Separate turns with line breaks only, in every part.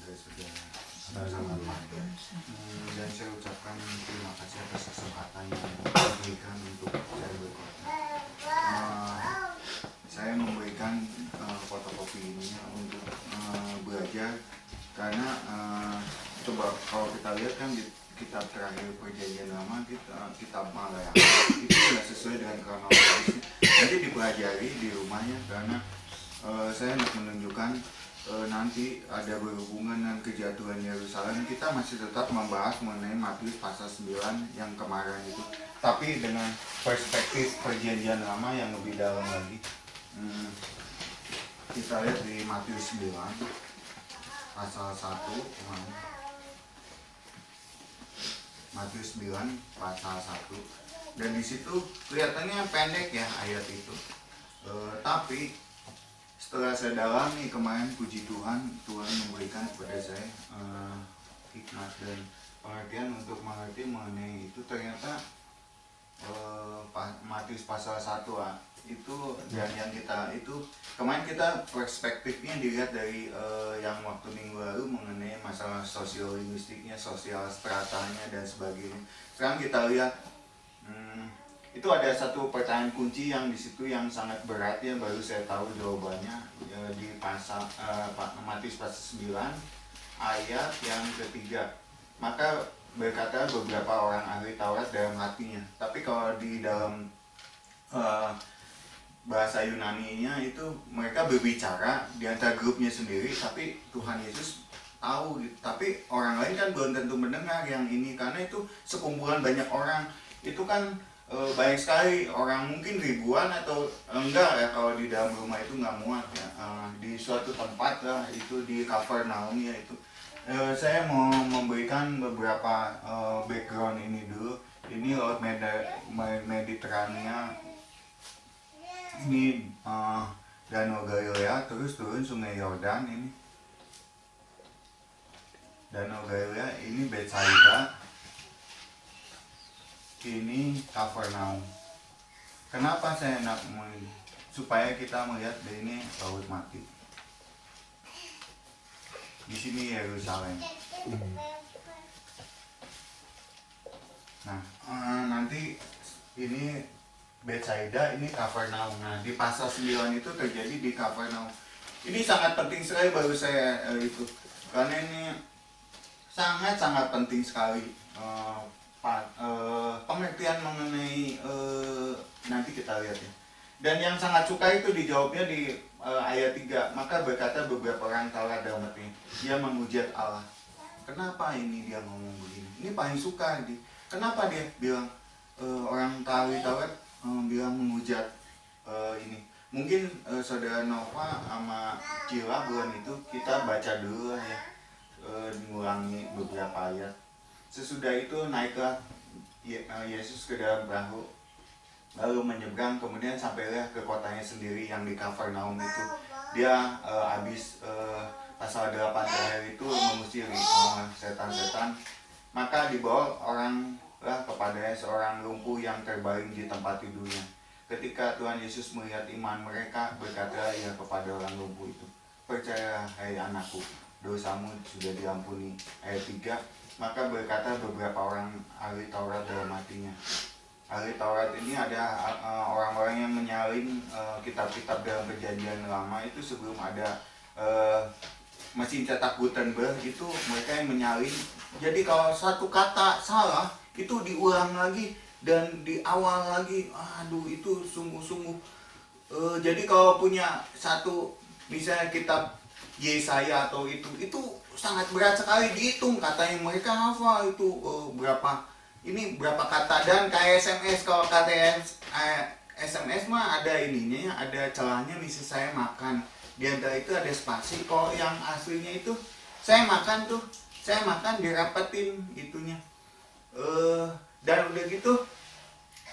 saya sudah sama-sama. Dan saya ucapkan terima kasih atas kesempatan yang diberikan untuk saya berkhotbah. Saya memberikan fotokopi ini untuk belajar karena coba kalau kita lihat kan di kitab terakhir Perjanjian Lama, kitab Maleakhi itu tidak sesuai dengan kronologis. Nanti dipelajari di rumahnya karena saya hendak menunjukkan nanti ada berhubungan dengan kejatuhan Yerusalem. Kita masih tetap membahas mengenai Matius pasal 9 yang kemarin itu, tapi dengan perspektif Perjanjian Lama yang lebih dalam lagi. Kita lihat di Matius 9 pasal 1 kemarin. Matius 9 pasal 1, dan di situ kelihatannya pendek ya ayat itu, tapi setelah saya dalami kemarin, puji Tuhan, Tuhan memberikan kepada saya hikmat dan pengertian untuk mengerti mengenai itu. Ternyata Matius pasal 1 itu, dan yang kita itu kemarin kita perspektifnya dilihat dari yang waktu minggu lalu mengenai masalah sosiolinguistiknya, sosial stratanya dan sebagainya. Sekarang kita lihat itu ada satu pertanyaan kunci yang di situ yang sangat berat ya, baru saya tahu jawabannya di pasal Matius pasal 9 ayat yang ketiga. Maka berkata beberapa orang ahli Taurat dalam hatinya. Tapi kalau di dalam bahasa Yunani-nya itu mereka berbicara di antara grupnya sendiri, tapi Tuhan Yesus tahu gitu. Tapi orang lain kan belum tentu mendengar yang ini, karena itu sekumpulan banyak orang. Itu kan banyak sekali orang, mungkin ribuan atau enggak ya, kalau di dalam rumah itu nggak muat ya. Di suatu tempat lah, itu di Kapernaum ya itu. Saya mau memberikan beberapa background ini dulu. Ini Laut Mediterania, ini Danau Galilea, terus turun Sungai Yordan ini. Danau Galilea, ini Betsaida, ini Kapernaum. Kenapa saya nak supaya kita melihat ini Laut Mati. Di sini Yerusalem. Nah, nanti ini Betsaida, ini Kapernaum. Nah, di pasal 9 itu terjadi di Kapernaum. Ini sangat penting sekali baru saya itu, karena ini sangat penting sekali pengertian mengenai nanti kita lihat ya. Dan yang sangat suka itu dijawabnya di ayat 3. Maka berkata beberapa orang Taurat dalam hatinya, dia menghujat Allah. Kenapa ini dia ngomong begini? Ini paling suka di. Kenapa dia bilang orang ahli Taurat bilang menghujat ini? Mungkin saudara Nova sama Cila bulan itu kita baca dulu lah ya, mengulangi beberapa ayat. Sesudah itu naiklah Yesus ke dalam perahu, lalu menyeberang, kemudian sampailah ke kotanya sendiri yang di Kapernaum itu. Dia habis pasal 8 terakhir itu mengusir setan-setan. Maka dibawa oranglah kepadanya seorang lumpuh yang terbaring di tempat tidurnya. Ketika Tuhan Yesus melihat iman mereka, berkata ia kepada orang lumpuh itu, percayalah hai anakku, dosamu sudah diampuni. Ayat 3. Maka berkata beberapa orang ahli Taurat dalam hatinya. Ahli Taurat ini ada orang-orang yang menyalin kitab-kitab dalam Perjanjian Lama itu sebelum ada mesin cetak Gutenberg, itu mereka yang menyalin. Jadi kalau satu kata salah itu diulang lagi dan di awal lagi. Aduh, itu sungguh-sungguh. Jadi kalau punya satu misalnya kitab Yesaya atau itu sangat berat sekali dihitung. Katanya mereka hafal itu berapa kata, dan kayak SMS. Kalau kata SMS mah ada ininya, ada celahnya. Misal saya makan, di antara itu ada spasi. Kalau yang aslinya itu saya makan dirapetin itunya. Dan udah gitu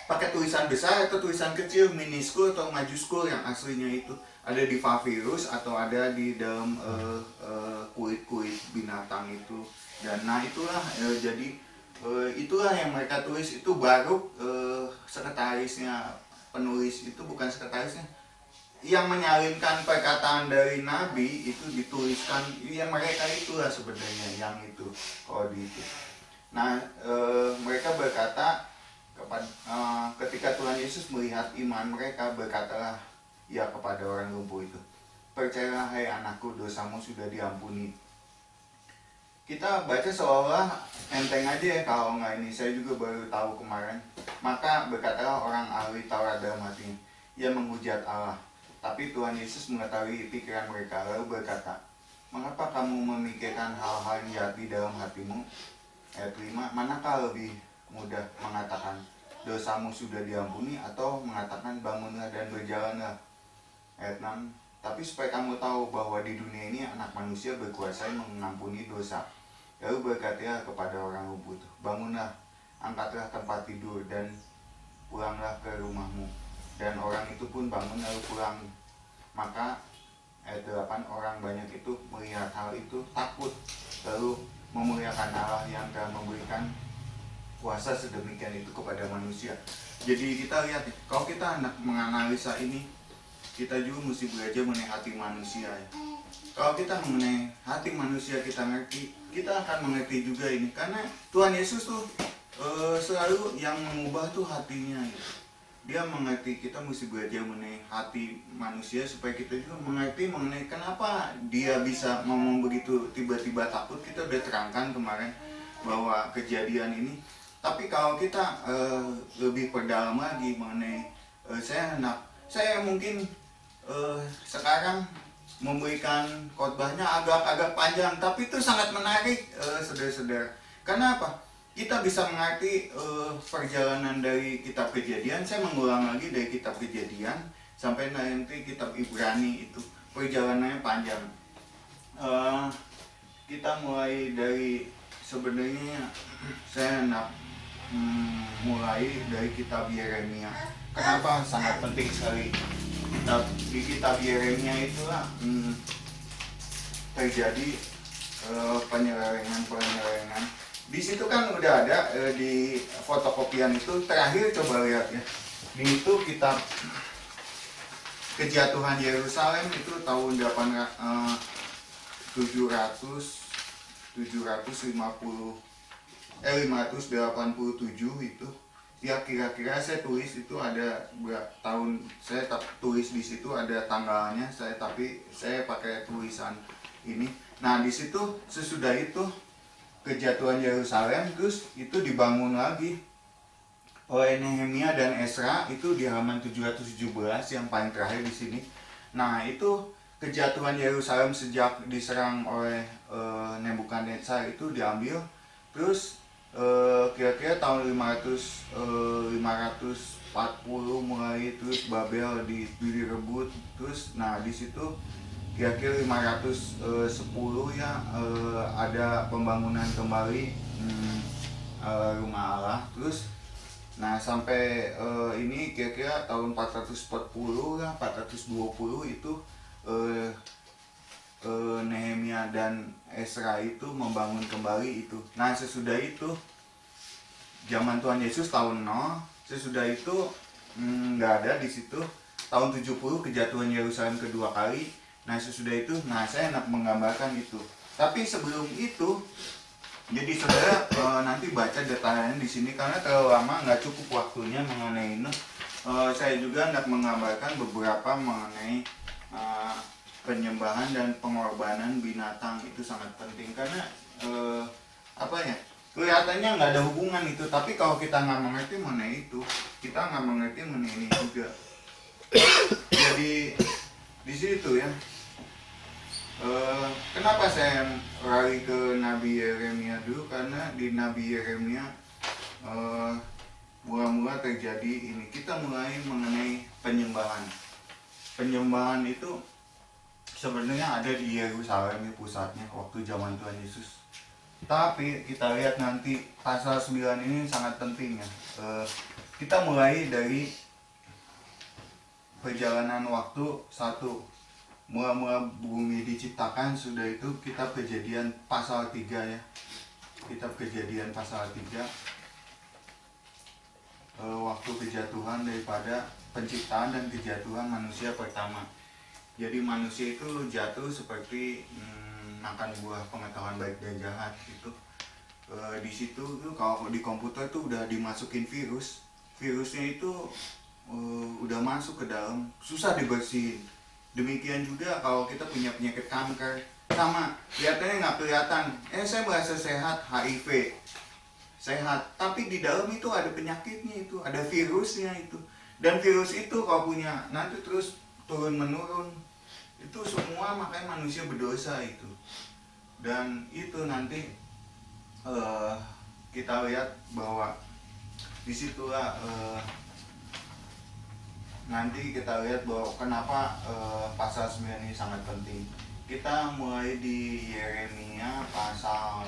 pakai tulisan besar atau tulisan kecil, miniskul atau majuskul yang aslinya itu. Ada di papirus atau ada di dalam kulit-kulit binatang itu. Dan nah itulah jadi itulah yang mereka tulis. Itu baru sekretarisnya, penulis itu bukan sekretarisnya, yang menyalinkan perkataan dari nabi itu dituliskan, ya mereka itulah sebenarnya yang itu kode itu. Nah, mereka berkata ketika Tuhan Yesus melihat iman mereka, berkatalah ya kepada orang lumpuh itu, percayalah hai anakku, dosamu sudah diampuni. Kita baca seolah enteng aja ya kalau nggak ini, saya juga baru tahu kemarin. Maka berkatalah orang ahli Taurat dalam hatinya, ia menghujat Allah. Tapi Tuhan Yesus mengetahui pikiran mereka, lalu berkata, mengapa kamu memikirkan hal-hal yang jahat di dalam hatimu? Ayat 5, manakah lebih mudah mengatakan dosamu sudah diampuni, atau mengatakan bangunlah dan berjalanlah? Ayat 6, tapi supaya kamu tahu bahwa di dunia ini anak manusia berkuasa mengampuni dosa. Lalu berkatalah kepada orang lumpuh itu, bangunlah, angkatlah tempat tidur dan pulanglah ke rumahmu. Dan orang itu pun bangun lalu pulang. Maka ayat 8, orang banyak itu melihat hal itu takut, lalu memuliakan Allah yang telah memberikan kuasa sedemikian itu kepada manusia. Jadi kita lihat, kalau kita hendak menganalisa ini, kita juga mesti belajar mengenai hati manusia ya. Kalau kita mengenai hati manusia kita ngerti, kita akan mengerti juga ini. Karena Tuhan Yesus tuh selalu yang mengubah tuh hatinya gitu. Dia mengerti, kita mesti belajar mengenai hati manusia supaya kita juga mengerti mengenai kenapa dia bisa ngomong begitu tiba-tiba takut. Kita udah terangkan kemarin bahwa kejadian ini. Tapi kalau kita lebih perdalam lagi mengenai saya mungkin sekarang memberikan khotbahnya agak panjang, tapi itu sangat menarik, saudara-saudara. Karena apa? Kita bisa mengerti perjalanan dari kitab Kejadian. Saya mengulang lagi dari kitab Kejadian sampai nanti kitab Ibrani, itu perjalanannya panjang. Kita mulai dari, sebenarnya saya nak mulai dari kitab Yeremia. Kenapa sangat penting sekali? Di kitab Yeremia itulah terjadi penyelewengan. Di situ kan udah ada di fotokopian itu, terakhir coba lihat ya. Di itu kitab Kejatuhan Yerusalem itu tahun 587 itu. Ya kira-kira saya tulis itu ada tahun, saya tulis di situ ada tanggalnya, tapi saya pakai tulisan ini. Nah di situ sesudah itu kejatuhan Yerusalem, terus itu dibangun lagi oleh Nehemia dan Esra itu di halaman 717 yang paling terakhir di sini. Nah itu kejatuhan Yerusalem sejak diserang oleh Nebukadnezar itu diambil, terus kira-kira tahun 540 mulai, terus Babel direbut, terus nah di situ kira-kira 510 ya ada pembangunan kembali rumah Allah. Terus nah sampai ini kira-kira tahun 440 lah, 420 itu Nehemia dan Esra itu membangun kembali itu. Nah sesudah itu zaman Tuhan Yesus tahun 0, sesudah itu nggak ada di situ. Tahun 70 kejatuhan Yerusalem kedua kali. Nah sesudah itu, nah saya hendak menggambarkan itu. Tapi sebelum itu, jadi saudara nanti baca detailnya di sini karena terlalu lama, nggak cukup waktunya mengenai ini. Saya juga hendak menggambarkan beberapa mengenai penyembahan dan pengorbanan binatang. Itu sangat penting karena apa ya? Kelihatannya nggak ada hubungan itu, tapi kalau kita nggak mengerti mengenai itu, kita nggak mengerti mengenai ini juga. Jadi di situ ya. Kenapa saya lari ke Nabi Yeremia dulu? Karena di Nabi Yeremia mula-mula terjadi ini. Kita mulai mengenai penyembahan. Penyembahan itu sebenarnya ada di Yerusalem pusatnya waktu zaman Tuhan Yesus. Tapi kita lihat nanti pasal 9 ini sangat penting ya. Kita mulai dari perjalanan waktu 1. Mula-mula bumi diciptakan, sudah itu kitab Kejadian pasal 3 ya. Kitab Kejadian pasal 3. Waktu kejatuhan daripada penciptaan dan kejatuhan manusia pertama. Jadi manusia itu jatuh seperti makan buah pengetahuan baik dan jahat gitu. Di situ tuh kalau di komputer tuh udah dimasukin virusnya itu udah masuk ke dalam, susah dibersihin. Demikian juga kalau kita punya penyakit kanker, sama kelihatannya nggak kelihatan, saya merasa sehat, HIV sehat, tapi di dalam itu ada penyakitnya, itu ada virusnya itu. Dan virus itu kalau punya nanti terus turun menurun, itu semua makanya manusia berdosa itu. Dan itu nanti kita lihat bahwa disitulah nanti kita lihat bahwa kenapa pasal 9 ini sangat penting. Kita mulai di Yeremia pasal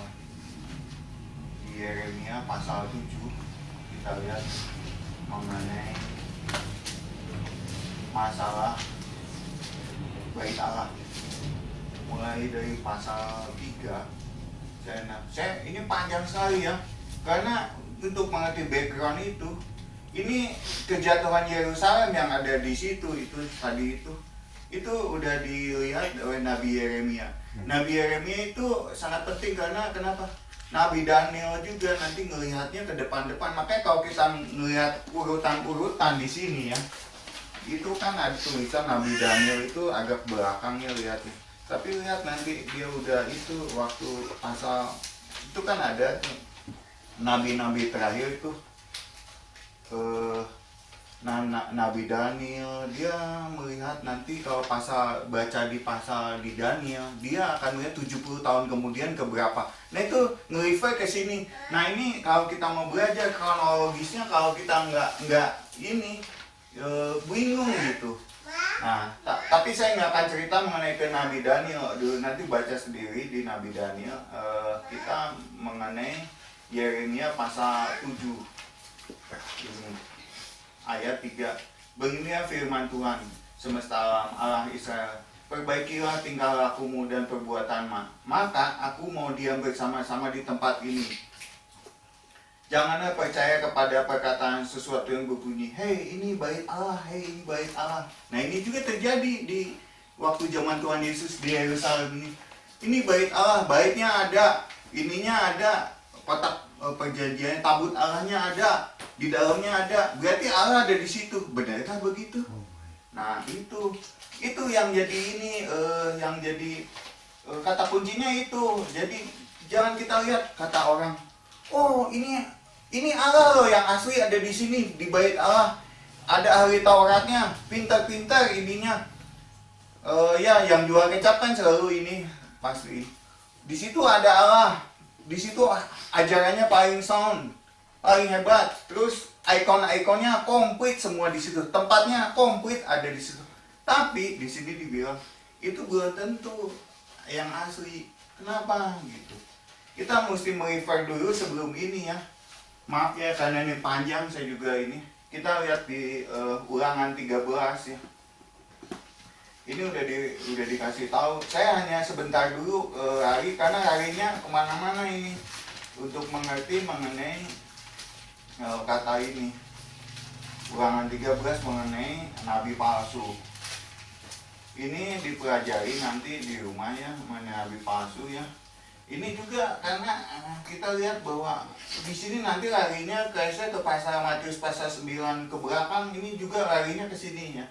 7, kita lihat mengenai masalah bait Allah. Mulai dari pasal 3. Saya ini panjang sekali ya, karena untuk mengerti background ini kejatuhan Yerusalem yang ada di situ itu tadi itu udah dilihat oleh Nabi Yeremia. Nabi Yeremia itu sangat penting karena kenapa? Nabi Daniel juga nanti ngelihatnya ke depan-depan. Makanya kalau kita melihat urutan-urutan di sini ya, itu kan ada tulisan Nabi Daniel itu agak belakangnya lihatnya. Tapi lihat nanti dia udah itu waktu pasal itu kan ada tuh nabi-nabi terakhir itu Nabi Daniel, dia melihat nanti kalau baca di Daniel, dia akan melihat 70 tahun kemudian ke berapa. Nah itu nge-refer ke sini. Nah ini kalau kita mau belajar kronologisnya, kalau kita nggak ini bingung gitu. Nah, tapi saya nggak akan cerita mengenai ke Nabi Daniel dulu, nanti baca sendiri di Nabi Daniel. Kita mengenai Yeremia pasal 7 ini, ayat 3. Beginilah firman Tuhan semesta alam, Allah Israel, perbaikilah tingkah lakumu dan perbuatanmu, maka aku mau diam bersama-sama di tempat ini. Janganlah percaya kepada perkataan sesuatu yang berbunyi, hei ini bait Allah, hei ini bait Allah. Nah ini juga terjadi di waktu zaman Tuhan Yesus di Yerusalem ini. Ini bait Allah, baitnya ada, ininya ada, kotak perjanjian, tabut Allahnya ada, di dalamnya ada. Berarti Allah ada di situ. Benarkah begitu? Nah itu yang jadi ini, yang jadi kata kuncinya itu. Jadi jangan kita lihat kata orang, oh ini Allah loh yang asli ada di sini di bait Allah. Ada ahli Tauratnya, pintar-pintar ininya. Ya yang jual kecap kan selalu ini pasti. Di situ ada Allah. Di situ ajarannya paling sound, paling hebat. Terus ikon-ikonnya komplit semua di situ. Tempatnya komplit ada di situ. Tapi di sini dibilang itu belum tentu yang asli. Kenapa gitu? Kita mesti merefer dulu sebelum ini ya. Maaf ya karena ini panjang, saya juga ini. Kita lihat di Ulangan 13 ya. Ini udah dikasih tahu. Saya hanya sebentar dulu lari karena larinya kemana-mana ini untuk mengerti mengenai kata ini. Ulangan 13 mengenai nabi palsu. Ini dipelajari nanti di rumah ya mengenai nabi palsu ya. Ini juga karena kita lihat bahwa di sini nanti larinya saya ke pasal Matius pasal 9 ke belakang, ini juga larinya ke sininya.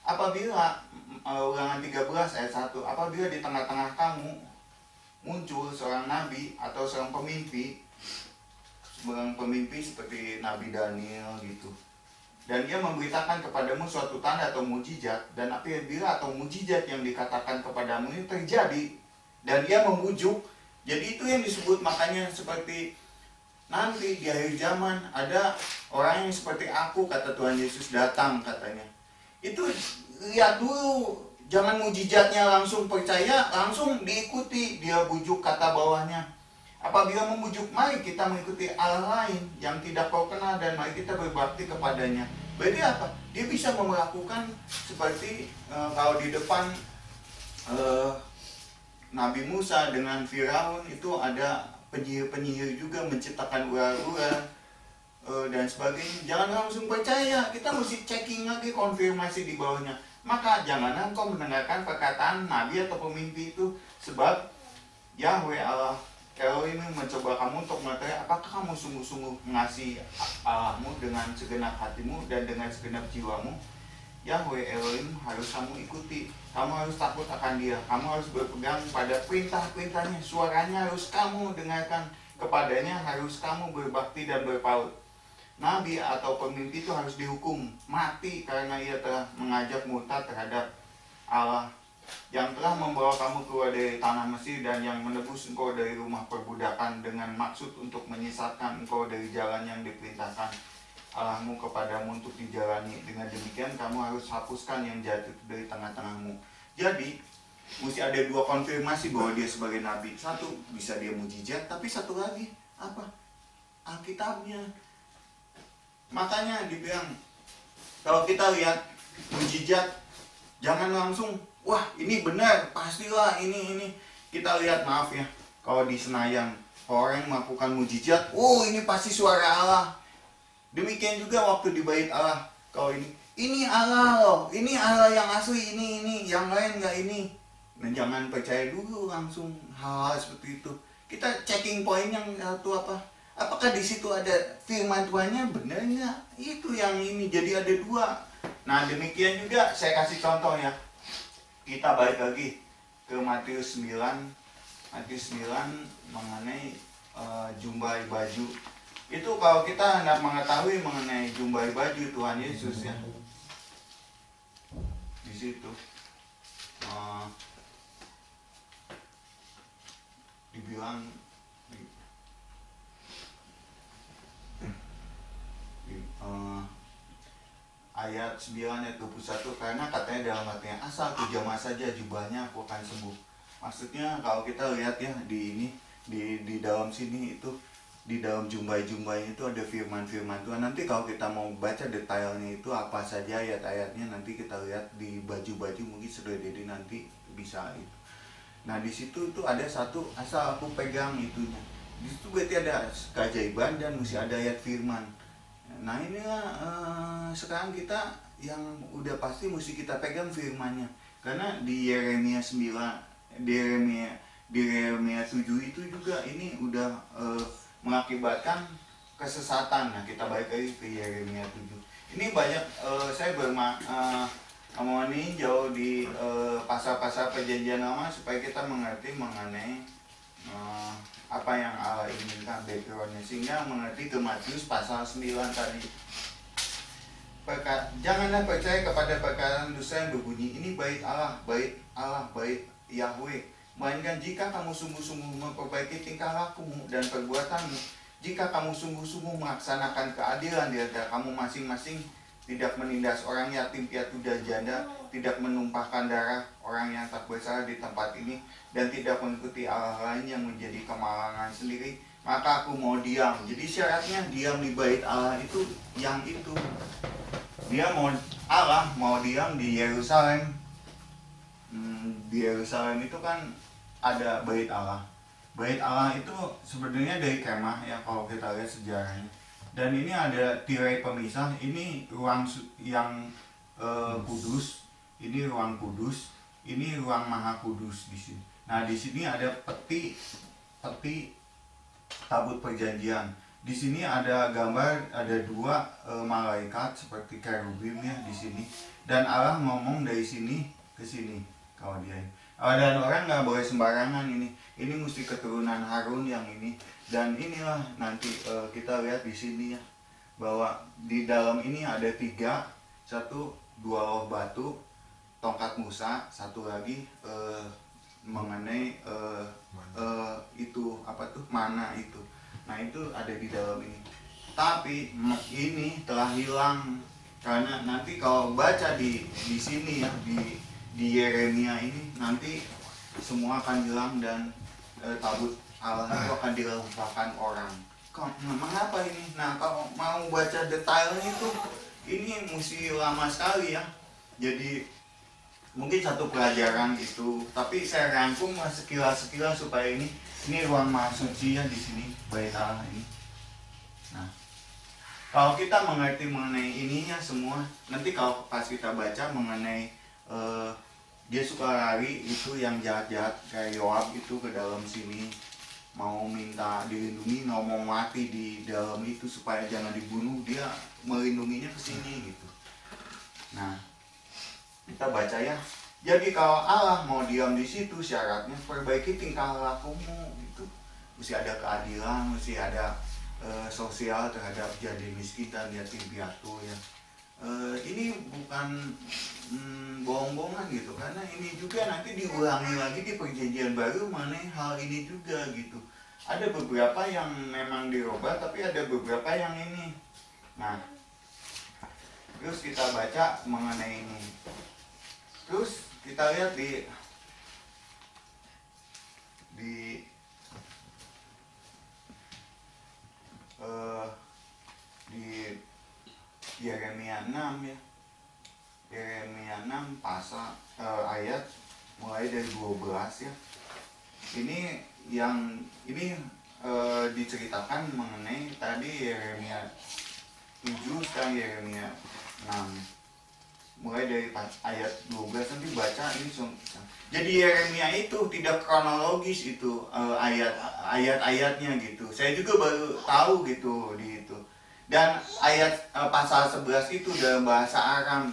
Apabila Ulangan 13 ayat 1, apabila di tengah-tengah kamu muncul seorang nabi atau seorang pemimpi seperti Nabi Daniel gitu, dan dia memberitakan kepadamu suatu tanda atau mujizat, dan apabila atau mujizat yang dikatakan kepadamu ini terjadi, dan dia membujuk, jadi itu yang disebut makanya seperti nanti di akhir zaman ada orang yang seperti aku, kata Tuhan Yesus datang katanya. Itu lihat dulu, jangan mujizatnya langsung percaya, langsung diikuti, dia bujuk kata bawahnya. Apabila membujuk, mari kita mengikuti Allah lain yang tidak kau kenal dan mari kita berbakti kepadanya. Berarti apa? Dia bisa melakukan seperti kalau di depan Nabi Musa dengan Firaun itu ada penyihir-penyihir juga menciptakan ular-ular dan sebagainya. Jangan langsung percaya, kita mesti checking lagi, konfirmasi di bawahnya. Maka jangan engkau mendengarkan perkataan nabi atau pemimpi itu, sebab Yahweh Allah Elohim mencoba kamu untuk mengetahui apakah kamu sungguh-sungguh mengasihi Allahmu dengan segenap hatimu dan dengan segenap jiwamu. Yahweh Elohim harus kamu ikuti. Kamu harus takut akan Dia. Kamu harus berpegang pada perintah-perintahnya. Suaranya harus kamu dengarkan. Kepadanya harus kamu berbakti dan berpaut. Nabi atau pemimpin itu harus dihukum mati karena ia telah mengajak murtad terhadap Allah yang telah membawa kamu keluar dari tanah Mesir dan yang menebus engkau dari rumah perbudakan dengan maksud untuk menyesatkan engkau dari jalan yang diperintahkan Allahmu kepadamu untuk dijalani. Dengan demikian kamu harus hapuskan yang jatuh dari tengah-tengahmu. Jadi mesti ada dua konfirmasi bahwa dia sebagai nabi. Satu, bisa dia mujizat, tapi satu lagi apa? Alkitabnya. Makanya dibilang kalau kita lihat mujizat, jangan langsung wah ini benar, pastilah ini. Kita lihat, maaf ya, kalau di Senayan orang melakukan mujizat, oh ini pasti suara Allah. Demikian juga waktu di bait Allah, kalau ini Allah loh, ini Allah yang asli, ini yang lain nggak ini. Nah, jangan percaya dulu langsung hal seperti itu. Kita checking point yang satu apa? Apakah di situ ada firman Tuhannya benar nggak? Itu yang ini. Jadi ada dua. Nah demikian juga saya kasih contoh ya. Kita balik lagi ke Matius 9 mengenai jumbai baju. Itu kalau kita hendak mengetahui mengenai jumbai baju Tuhan Yesus ya, di situ dibilang ayat 9 ayat 21, karena katanya dalam hatinya asal ku jamah saja jubahnya aku akan sembuh. Maksudnya kalau kita lihat ya di dalam sini itu, di dalam jumbai-jumbai itu ada firman-firman Tuhan. Nanti kalau kita mau baca detailnya itu apa saja ayat-ayatnya, nanti kita lihat di baju-baju, mungkin sudah jadi nanti bisa itu. Nah di situ itu ada satu asal aku pegang itunya. Di situ berarti ada keajaiban dan mesti ada ayat firman. Nah inilah sekarang kita yang udah pasti mesti kita pegang firmannya. Karena di Yeremia 9, di Yeremia 7 itu juga ini udah mengakibatkan kesesatan. Nah kita balik lagi ke Yeremia 7. Ini banyak saya mau jauh di pasal-pasal perjanjian lama supaya kita mengerti mengenai apa yang Allah inginkan backgroundnya, sehingga mengerti ke Matius pasal 9 tadi. Janganlah percaya kepada perkataan dusta yang berbunyi ini bait Allah, bait Yahweh, melainkan jika kamu sungguh-sungguh memperbaiki tingkah lakumu dan perbuatanmu, jika kamu sungguh-sungguh melaksanakan keadilan di antara kamu masing-masing, tidak menindas orang yatim piatu dan janda, tidak menumpahkan darah orang yang tak bersalah di tempat ini, dan tidak mengikuti Allah lain yang menjadi kemalangan sendiri, maka aku mau diam. Jadi syaratnya diam di bait Allah itu yang itu. Dia Allah mau diam di Yerusalem. Di Yerusalem itu kan ada bait Allah. Bait Allah itu sebenarnya dari kemah ya kalau kita lihat sejarahnya. Dan ini ada tirai pemisah, ini ruang yang kudus, ini ruang kudus, ini ruang maha kudus di sini. Nah di sini ada peti tabut perjanjian. Di sini ada gambar, ada dua malaikat seperti kerubim ya di sini. Dan Allah ngomong dari sini ke sini kalau dia. Dan orang nggak boleh sembarangan ini. Ini mesti keturunan Harun yang ini. Dan inilah nanti kita lihat di sini ya, bahwa di dalam ini ada dua loh batu, tongkat Musa, satu lagi mengenai itu apa tuh mana itu. Nah itu ada di dalam ini. Tapi ini telah hilang karena nanti kalau baca di sini ya di Yeremia ini nanti semua akan hilang dan tabut Allah itu akan dilupakan orang. Mengapa ini? Nah kalau mau baca detailnya itu ini mesti lama sekali ya. Jadi mungkin satu pelajaran itu. Tapi saya rangkum sekilas supaya ini ruang maha suci ya di sini bait Allah ini. Nah Kalau kita mengerti mengenai ininya semua, nanti kalau pas kita baca mengenai dia suka lari itu yang jahat-jahat kayak Yoab itu ke dalam sini, mau minta dilindungi, nggak mau mati di dalam itu supaya jangan dibunuh, dia melindunginya ke sini gitu. Nah, kita baca ya. Jadi kalau Allah mau diam di situ, syaratnya perbaiki tingkah lakumu gitu. Mesti ada keadilan, mesti ada sosial terhadap jadi miskin dan yatim piatu ya. Ini bukan bohong-bohongan gitu, karena ini juga nanti diulangi lagi di perjanjian baru mengenai hal ini juga gitu. Ada beberapa yang memang dirubah, tapi ada beberapa yang ini. Nah, terus kita baca mengenai ini. Terus kita lihat di Yeremia 6 ya. Yeremia 6 pasal ayat mulai dari 12 ya. Ini yang diceritakan mengenai tadi Yeremia 7, sekarang Yeremia 6. Mulai dari ayat 12 nanti baca ini. Jadi Yeremia itu tidak kronologis itu ayat-ayatnya gitu. Saya juga baru tahu gitu di itu. Dan ayat pasal 11 itu dalam bahasa Aram.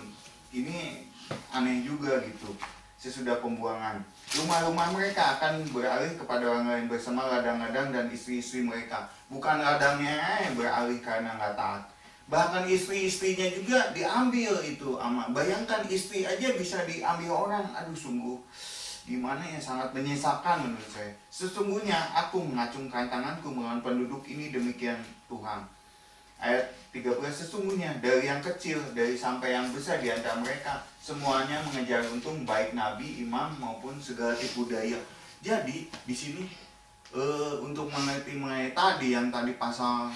Ini aneh juga gitu. Sesudah pembuangan, rumah-rumah mereka akan beralih kepada orang lain bersama ladang-ladang dan istri-istri mereka. Bukan ladangnya beralih karena nggak taat. Bahkan istri-istrinya juga diambil itu ama. Bayangkan istri aja bisa diambil orang. Aduh sungguh gimana ya, sangat menyesalkan menurut saya. Sesungguhnya aku mengacungkan tanganku melawan penduduk ini, demikian Tuhan. Ayat 13, sesungguhnya dari yang kecil dari sampai yang besar di antara mereka semuanya mengejar untung, baik nabi, imam maupun segala tipu daya. Jadi di sini untuk mengerti mengenai tadi yang tadi pasal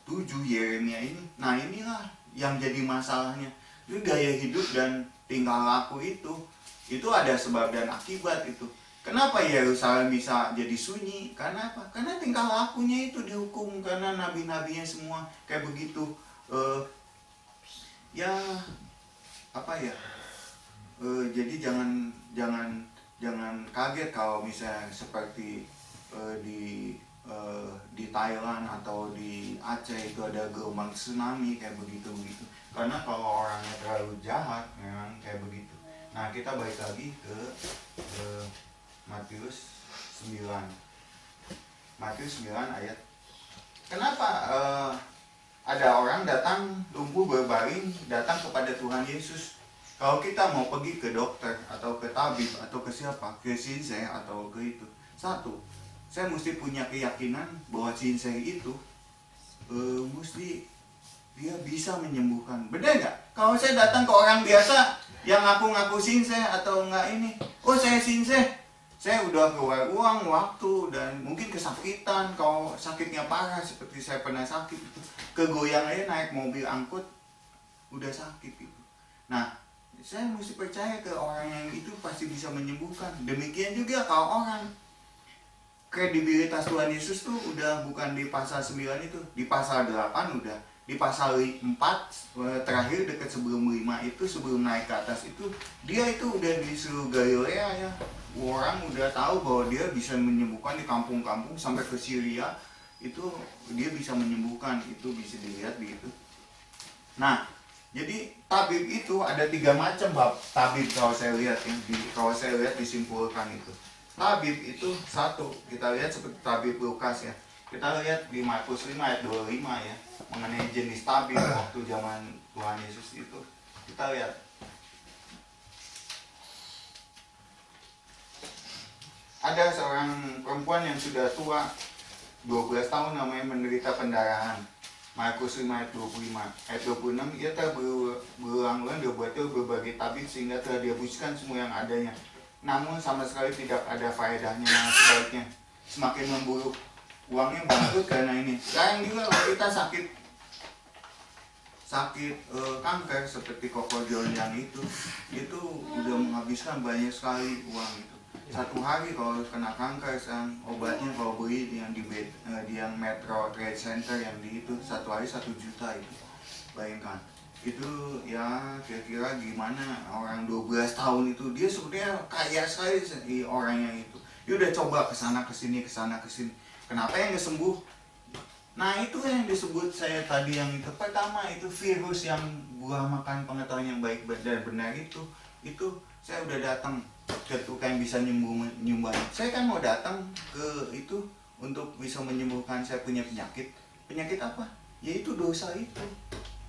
7 Yeremia ini, nah inilah yang jadi masalahnya. Itu gaya hidup dan tingkah laku itu ada sebab dan akibat itu. Kenapa Yerusalem bisa jadi sunyi? Karena apa? Karena tingkah lakunya itu dihukum, karena nabi-nabinya semua kayak begitu. Jadi jangan kaget kalau misalnya seperti di Thailand atau di Aceh itu ada gelombang tsunami kayak begitu. Karena kalau orangnya terlalu jahat memang kayak begitu. Nah, kita balik lagi ke Matius 9. Matius 9 ayat. Kenapa ada orang datang lumpuh berbaring datang kepada Tuhan Yesus? Kalau kita mau pergi ke dokter atau ke tabib atau ke siapa, ke sinsei atau ke itu, satu, saya mesti punya keyakinan bahwa sinsei itu mesti dia bisa menyembuhkan. Benar nggak? Kalau saya datang ke orang biasa yang ngaku-ngaku sinsei atau enggak ini, oh saya sinsei, saya udah keluar uang, waktu, dan mungkin kesakitan. Kalau sakitnya parah seperti saya pernah sakit itu, kegoyang aja naik mobil angkut udah sakit gitu. Nah, saya mesti percaya ke orang yang itu pasti bisa menyembuhkan. Demikian juga kalau orang. Kredibilitas Tuhan Yesus tuh udah bukan di pasal 9 itu, di pasal 8 udah. Di pasal 4 terakhir dekat sebelum 5 itu, sebelum naik ke atas itu, dia itu udah di seluruh Galilea ya. Orang udah tahu bahwa dia bisa menyembuhkan di kampung-kampung sampai ke Syria. Itu dia bisa menyembuhkan, itu bisa dilihat di itu. Nah, jadi tabib itu ada 3 macam bab tabib kalau saya lihat ya. Kalau saya lihat disimpulkan itu. Tabib itu satu, kita lihat seperti tabib Lukas ya. Kita lihat di Markus 5 ayat 25 ya, mengenai jenis tabib waktu zaman Tuhan Yesus itu. Kita lihat. Ada seorang perempuan yang sudah tua, 12 tahun namanya menderita pendarahan. Markus 5 ayat 25. Ayat 26, ia telah berulang-ulang dibuat berbagai tabib sehingga telah dihabiskan semua yang adanya. Namun sama sekali tidak ada faedahnya, malah sebaliknya semakin memburuk. Uangnya bangkrut karena ini. Sekarang juga kalau kita sakit kanker seperti Koko John yang itu udah menghabiskan banyak sekali uang itu. 1 hari kalau kena kanker obatnya kalau beli yang di yang Metro Trade Center yang di itu 1 hari 1 juta itu, bayangkan itu ya. Kira-kira gimana orang 12 tahun itu, dia sebenarnya kaya sekali orangnya itu, dia udah coba kesana kesini, kenapa yang nggak sembuh? Nah itu yang disebut saya tadi yang itu pertama, itu virus yang buah makan pengetahuan yang baik dan benar itu saya udah datang ke tukang yang bisa nyembuh. Saya kan mau datang ke itu untuk bisa menyembuhkan saya punya penyakit apa? Yaitu dosa itu.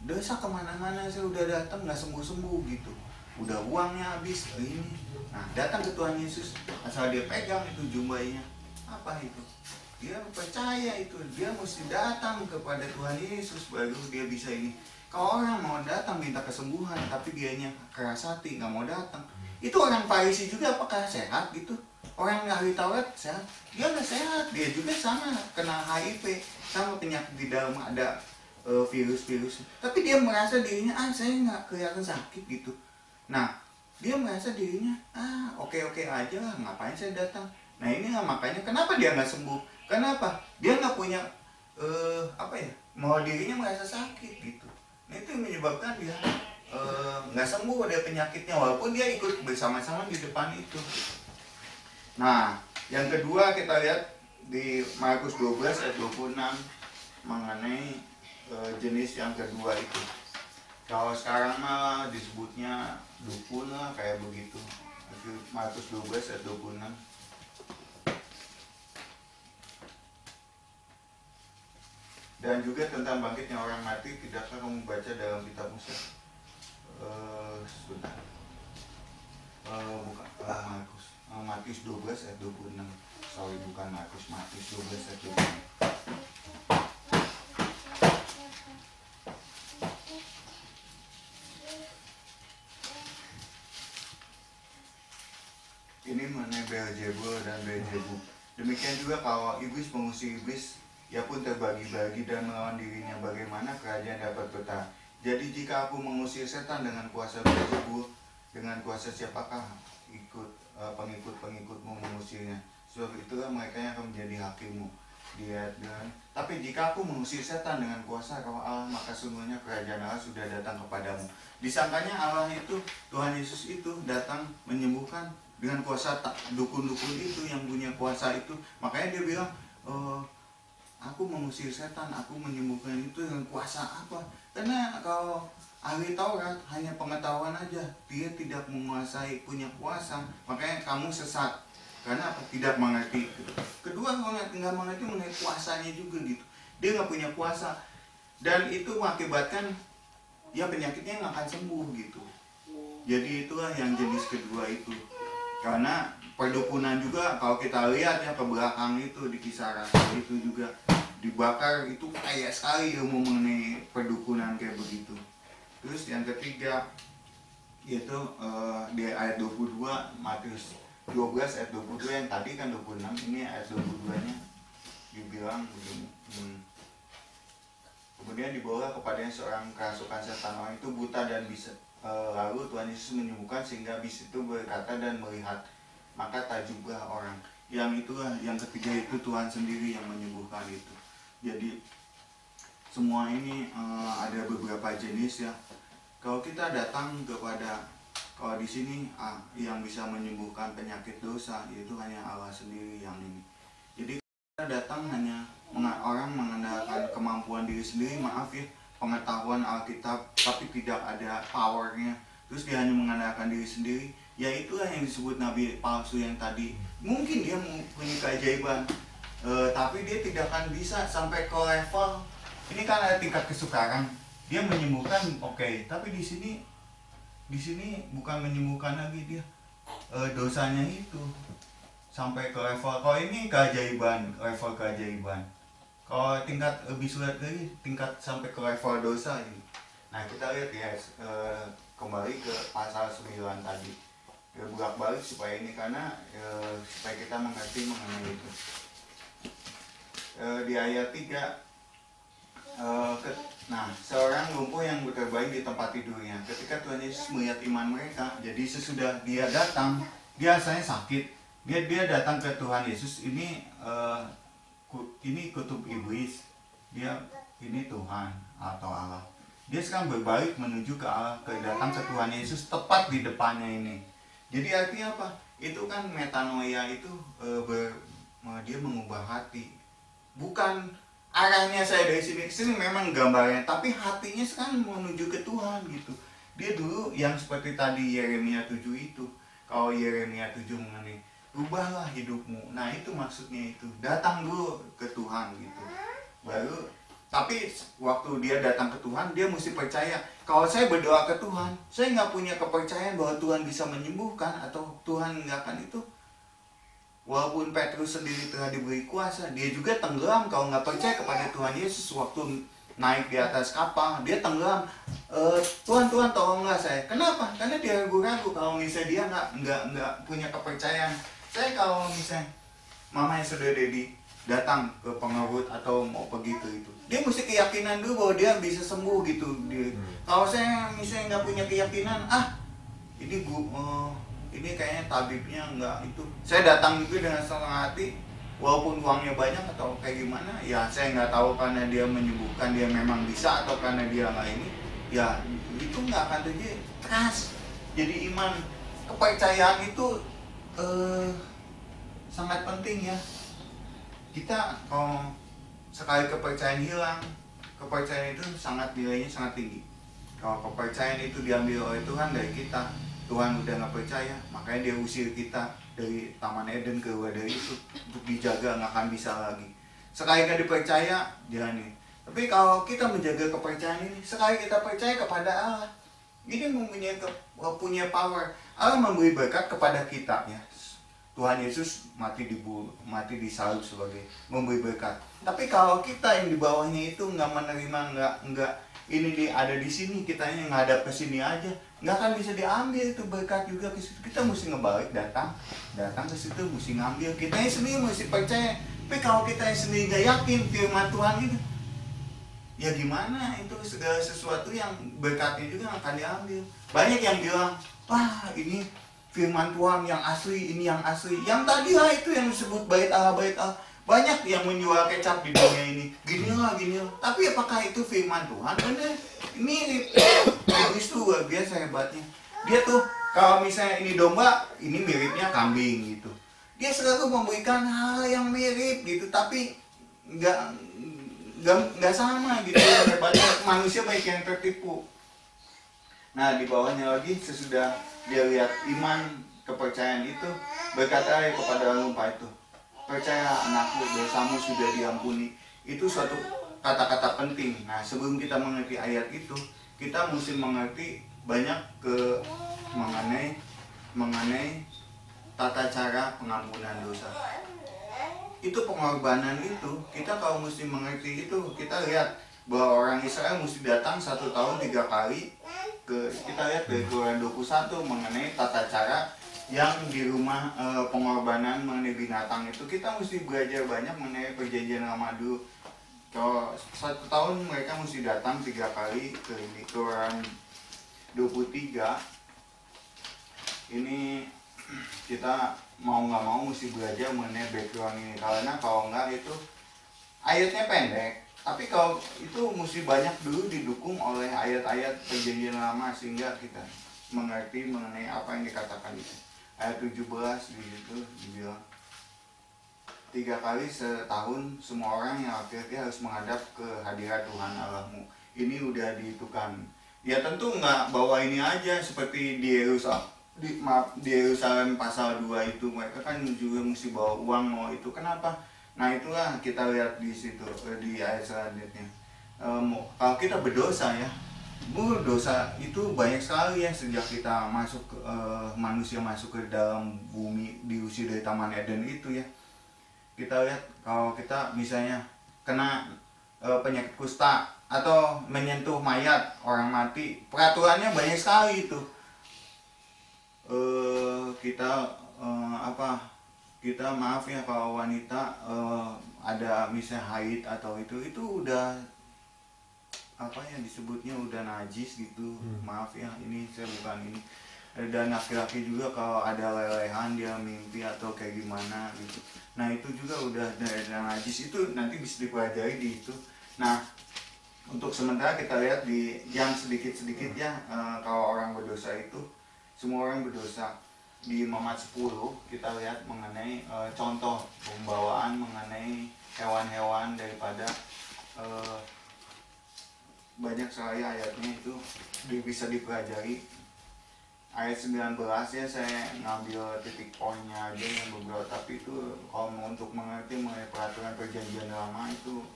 Dosa kemana-mana saya udah datang nggak sembuh-sembuh gitu. Udah uangnya habis ini. Nah datang ke Tuhan Yesus, asal dia pegang itu jumbaynya. Apa itu? Dia percaya itu, dia mesti datang kepada Tuhan Yesus baru dia bisa ini. Kalau orang mau datang minta kesembuhan tapi dianya keras hati nggak mau datang, itu orang Farisi juga apakah sehat gitu? Orang ahli Taurat sehat? Dia nggak sehat, dia juga sama kena HIV, sama penyakit di dalam ada virus-virus. Tapi dia merasa dirinya saya nggak kelihatan sakit gitu. Nah dia merasa dirinya oke-oke aja lah, ngapain saya datang. Nah ini makanya kenapa dia nggak sembuh? Kenapa? Dia nggak punya mau dirinya merasa sakit gitu. Nah itu yang menyebabkan dia nggak sembuh dari penyakitnya walaupun dia ikut bersama-sama di depan itu. Nah yang kedua kita lihat di Markus 12 ayat 26 mengenai jenis yang kedua itu. Kalau sekarang mah disebutnya dukun lah kayak begitu. Markus 12 ayat 26. Dan juga tentang bangkitnya orang mati, tidakkah kamu baca dalam kitab Musa? Sebentar. Bukan Markus 12 ayat 26. Sorry, bukan Markus 12 ayat 26. Ini mengenai Beelzebul dan Beelzebub. Demikian juga kalau iblis mengusir iblis, ia pun terbagi-bagi dan melawan dirinya, bagaimana kerajaan dapat bertahan. Jadi jika aku mengusir setan dengan kuasa Beelzebul, dengan kuasa siapakah pengikut-pengikutmu mengusirnya? Sebab itulah mereka yang akan menjadi hakimmu. Tapi jika aku mengusir setan dengan kuasa Roh Allah, maka sungguhnya kerajaan Allah sudah datang kepadamu. Disangkanya Allah itu, Tuhan Yesus itu datang menyembuhkan dengan kuasa dukun-dukun itu yang punya kuasa itu. Makanya dia bilang, aku mengusir setan, aku menyembuhkan itu dengan kuasa apa? Karena kalau ahli Taurat hanya pengetahuan aja, dia tidak menguasai, punya kuasa, makanya kamu sesat. Karena apa? Tidak mengerti. Kedua, kalau nggak mengerti mengenai kuasanya juga gitu. Dia nggak punya kuasa, dan itu mengakibatkan ya penyakitnya nggak akan sembuh gitu. Jadi itulah yang jenis kedua itu. Karena perdukunan juga kalau kita lihat ya ke belakang itu di Kisah Rasul itu juga dibakar, itu kaya sekali ilmu mengenai perdukunan kayak begitu. Terus yang ketiga yaitu di ayat 22, Matius 12 ayat 22, yang tadi kan 26, ini ayat 22 nya dibilang begini. Kemudian dibawa kepadanya seorang kerasukan setan, orang itu buta dan bisa. Lalu Tuhan Yesus menyembuhkan sehingga bis itu berkata dan melihat, maka takjublah orang. Yang itulah yang ketiga itu Tuhan sendiri yang menyembuhkan itu. Jadi semua ini ada beberapa jenis ya. Kalau kita datang kepada, kalau di sini yang bisa menyembuhkan penyakit dosa yaitu hanya Allah sendiri yang ini. Jadi kita datang hanya orang mengandalkan kemampuan diri sendiri, maaf ya, pengetahuan Alkitab, tapi tidak ada powernya. Terus dia hanya mengandalkan diri sendiri. Ya itulah yang disebut nabi palsu yang tadi. Mungkin dia punya keajaiban, tapi dia tidak akan bisa sampai ke level. Ini kan ada tingkat kesukaran. Dia menyembuhkan, oke, tapi di sini bukan menyembuhkan lagi dia. Dosanya itu sampai ke level. Kalau ini keajaiban, level keajaiban. Kalau tingkat lebih sulit lagi, tingkat sampai ke level dosa ini. Nah kita lihat ya, kembali ke pasal 9 tadi, bolak-balik supaya ini, karena supaya kita mengerti mengenai itu. Di ayat 3, seorang lumpuh yang berbaring di tempat tidurnya. Ketika Tuhan Yesus melihat iman mereka, jadi sesudah dia datang, dia asalnya sakit, Dia datang ke Tuhan Yesus, ini kutub iblis, dia ini Tuhan atau Allah. Dia sekarang berbalik menuju ke Allah, datang ke Tuhan Yesus tepat di depannya ini. Jadi artinya apa? Itu kan metanoia itu dia mengubah hati. Bukan arahnya saya dari sini ke sini memang gambarnya, tapi hatinya sekarang menuju ke Tuhan gitu. Dia dulu yang seperti tadi Yeremia 7 itu. Kalau Yeremia 7 mengenai ubahlah hidupmu. Nah, itu maksudnya itu. Datang dulu ke Tuhan gitu. Baru tapi waktu dia datang ke Tuhan, dia mesti percaya. Kalau saya berdoa ke Tuhan, saya nggak punya kepercayaan bahwa Tuhan bisa menyembuhkan atau Tuhan nggak akan itu. Walaupun Petrus sendiri telah diberi kuasa, dia juga tenggelam kalau nggak percaya kepada Tuhan Yesus. Waktu naik di atas kapal, dia tenggelam. Tuhan tolonglah saya. Kenapa? Karena dia ragu-ragu. Kalau misalnya dia nggak punya kepercayaan. Saya kalau misalnya mama yang sudah Dedi datang ke pengerut atau mau pergi ke itu, dia mesti keyakinan dulu bahwa dia bisa sembuh gitu. Kalau saya misalnya nggak punya keyakinan, ini kayaknya tabibnya nggak itu, saya datang juga dengan setengah hati, walaupun uangnya banyak atau kayak gimana, ya saya nggak tahu karena dia menyembuhkan, dia memang bisa atau karena dia nggak ini, ya itu nggak akan terjadi. Trust, jadi iman, kepercayaan itu sangat penting ya. Kita kalau sekali kepercayaan hilang, kepercayaan itu nilainya sangat tinggi. Kalau kepercayaan itu diambil oleh Tuhan dari kita, Tuhan udah nggak percaya, makanya dia usir kita dari Taman Eden keluar dari itu untuk dijaga, nggak akan bisa lagi. Sekali nggak dipercaya, jangan ini. Tapi kalau kita menjaga kepercayaan ini, sekali kita percaya kepada Allah, ini punya power. Allah memberi berkat kepada kita ya. Tuhan Yesus mati disalib sebagai memberi berkat. Tapi kalau kita yang di bawahnya itu nggak menerima, nggak ini ada di sini, kitanya ngadap ke sini aja, nggak akan bisa diambil itu berkat juga ke situ. Kita mesti ngebalik, datang ke situ, mesti ngambil. Kitanya sendiri mesti percaya. Tapi kalau kita sendiri nggak yakin firman Tuhan itu, ya gimana itu segala sesuatu yang berkatnya juga akan diambil. Banyak yang bilang, wah ini firman Tuhan yang asli, ini yang asli. Yang tadi lah itu yang disebut bait Allah. Banyak yang menjual kecap di dunia ini. Gini lah. Tapi apakah itu firman Tuhan? Bener. Mirip. Iblis tuh luar biasa hebatnya. Dia tuh kalau misalnya ini domba, ini miripnya kambing gitu. Dia selalu memberikan hal yang mirip gitu, tapi nggak sama gitu. Hebatnya manusia baik yang tertipu. Nah, di bawahnya lagi sesudah dia lihat iman, kepercayaan itu, berkata kepada lumpa itu, percaya anakku, dosamu sudah diampuni. Itu suatu kata-kata penting. Nah, sebelum kita mengerti ayat itu, kita mesti mengerti banyak mengenai tata cara pengampunan dosa. Itu pengorbanan itu, kita kalau mesti mengerti itu, kita lihat bahwa orang Israel mesti datang 1 tahun 3 kali kita lihat dari Keluaran 21 mengenai tata cara yang di rumah pengorbanan mengenai binatang itu. Kita mesti belajar banyak mengenai perjanjian lama dulu. Kalau 1 tahun mereka mesti datang 3 kali ke Keluaran 23. Ini kita mau nggak mau mesti belajar mengenai background ini, karena kalau nggak itu ayatnya pendek. Tapi kalau itu mesti banyak dulu didukung oleh ayat-ayat perjanjian lama sehingga kita mengerti mengenai apa yang dikatakan itu. Ayat 17 di situ dibilang 3 kali setahun semua orang yang laki-laki harus menghadap ke hadirat Tuhan Allahmu. Ini udah dihitungkan. Ya tentu nggak bawa ini aja seperti di Yerusalem pasal 2 itu, mereka kan juga mesti bawa uang mau itu. Kenapa? Nah itulah kita lihat di situ di ayat selanjutnya. Kalau kita berdosa ya, dosa itu banyak sekali ya sejak kita manusia masuk ke dalam bumi, diusir dari Taman Eden itu ya. Kita lihat kalau kita misalnya kena penyakit kusta atau menyentuh mayat orang mati, peraturannya banyak sekali itu. Kita maaf ya kalau wanita ada misalnya haid atau itu udah apa ya disebutnya udah najis gitu. Maaf ya, ini saya bukan ini dan laki-laki juga kalau ada lelehan dia mimpi atau kayak gimana gitu. Nah itu juga udah dari najis, itu nanti bisa dipelajari di itu. Nah untuk sementara kita lihat di yang sedikit-sedikit ya, kalau orang berdosa itu, semua orang berdosa. Di Imamat 10 kita lihat mengenai contoh pembawaan mengenai hewan-hewan daripada banyak sekali ayatnya itu bisa dipelajari. Ayat 19 ya saya ngambil titik poinnya aja yang beberapa, tapi itu kalau untuk mengerti mengenai peraturan perjanjian lama itu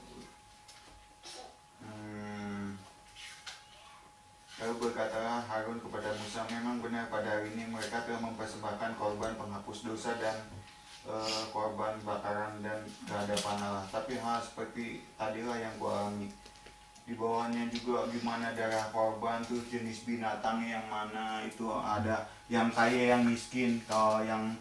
lalu berkatalah Harun kepada Musa, memang benar pada hari ini mereka telah mempersembahkan korban penghapus dosa dan korban bakaran dan kehadapan Allah, tapi hal seperti tadilah yang kualami. Di bawahnya juga gimana darah korban tuh jenis binatang yang mana itu, ada yang kaya yang miskin. Kalau yang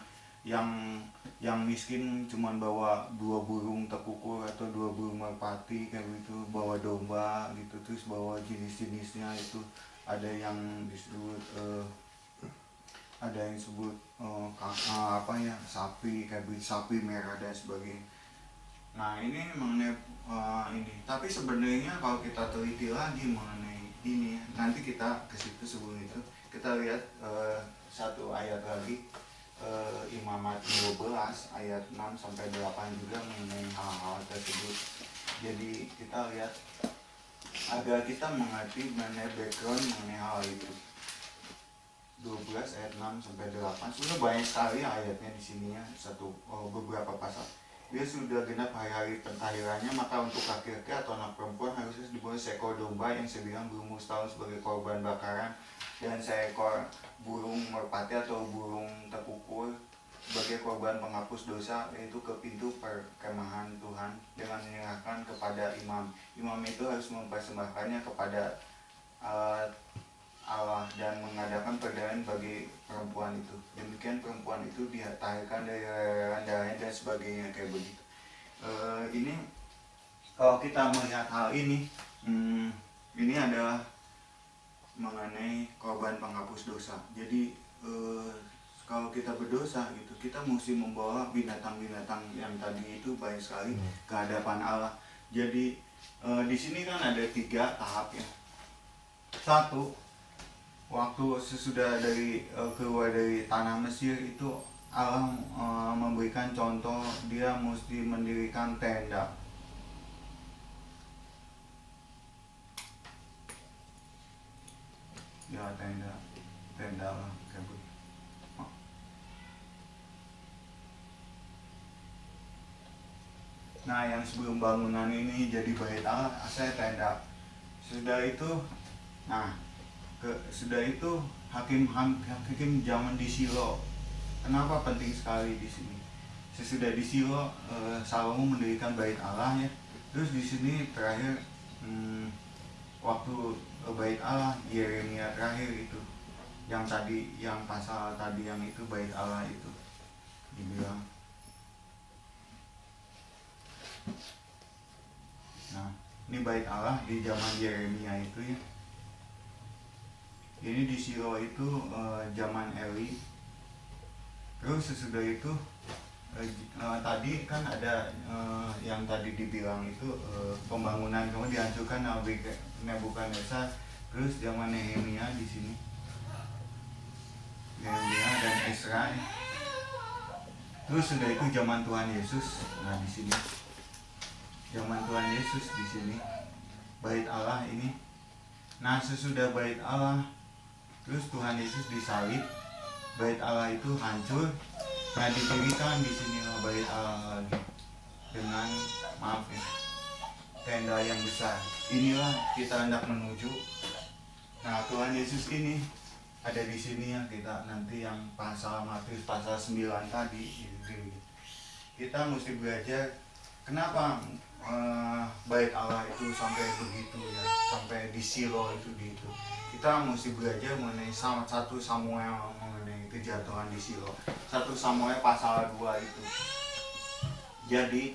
miskin cuman bawa 2 burung tekukur atau 2 burung merpati kayak gitu, bawa domba gitu, terus bawa jenis-jenisnya itu ada yang disebut ada yang disebut apa ya, sapi kayak gitu, sapi merah dan sebagainya. Nah ini mengenai ini, tapi sebenarnya kalau kita teliti lagi mengenai ini, nanti kita ke situ. Sebelum itu kita lihat satu ayat lagi, Imamat 12 ayat 6 sampai 8 juga mengenai hal-hal tersebut. Jadi kita lihat agar kita mengerti mengenai background mengenai hal itu. 12 ayat 6 sampai 8 sudah banyak sekali ayatnya di sini ya, beberapa pasal. Dia sudah genap hari-hari pentahirannya, maka untuk laki-laki atau anak perempuan harusnya dibawa seekor domba yang sebilang berumur setahun sebagai korban bakaran, dan seekor burung merpati atau burung tekukur sebagai korban penghapus dosa, yaitu ke pintu perkemahan Tuhan dengan menyerahkan kepada imam. Imam itu harus mempersembahkannya kepada Allah dan mengadakan perdamaian bagi perempuan itu. Demikian perempuan itu ditahirkan dari darahnya dan sebagainya kayak begitu. Ini kalau kita melihat hal ini adalah mengenai korban penghapus dosa. Jadi kalau kita berdosa gitu, kita mesti membawa binatang-binatang yang tadi itu banyak sekali ke hadapan Allah. Jadi di sini kan ada 3 tahap ya. 1, waktu sesudah keluar dari tanah Mesir itu Allah memberikan contoh, dia mesti mendirikan tenda. Ya tenda lah kayak begitu. Nah yang sebelum bangunan ini jadi bait Allah, saya tenda. Sudah itu hakim zaman di Silo. Kenapa penting sekali di sini? Sesudah di Silo, Salomo mendirikan bait Allah ya. Terus di sini terakhir waktu bait Allah Yeremia terakhir itu, yang pasal tadi yang itu bait Allah itu dibilang. Nah ini bait Allah di zaman Yeremia itu ya. Ini di Silo itu zaman Eli. Terus sesudah itu tadi kan ada yang tadi dibilang itu pembangunan kemudian dihancurkan Nebukadnezar. Terus zaman Nehemia di sini, Nehemia dan Ezra. Terus sudah itu zaman Tuhan Yesus. Nah di sini zaman Tuhan Yesus di sini bait Allah ini. Nah sesudah bait Allah, terus Tuhan Yesus disalib, bait Allah itu hancur. Nah didirikan di sini bait Allah lagi dengan tenda yang besar. Inilah kita hendak menuju. Nah Tuhan Yesus ini ada di sini ya, kita nanti yang pasal Matius pasal 9 tadi. Kita mesti belajar kenapa bait Allah itu sampai begitu ya, sampai di Silo itu gitu. Kita mesti belajar mengenai 1 Samuel mengenai kejatuhan di Silo. 1 Samuel pasal 2 itu. Jadi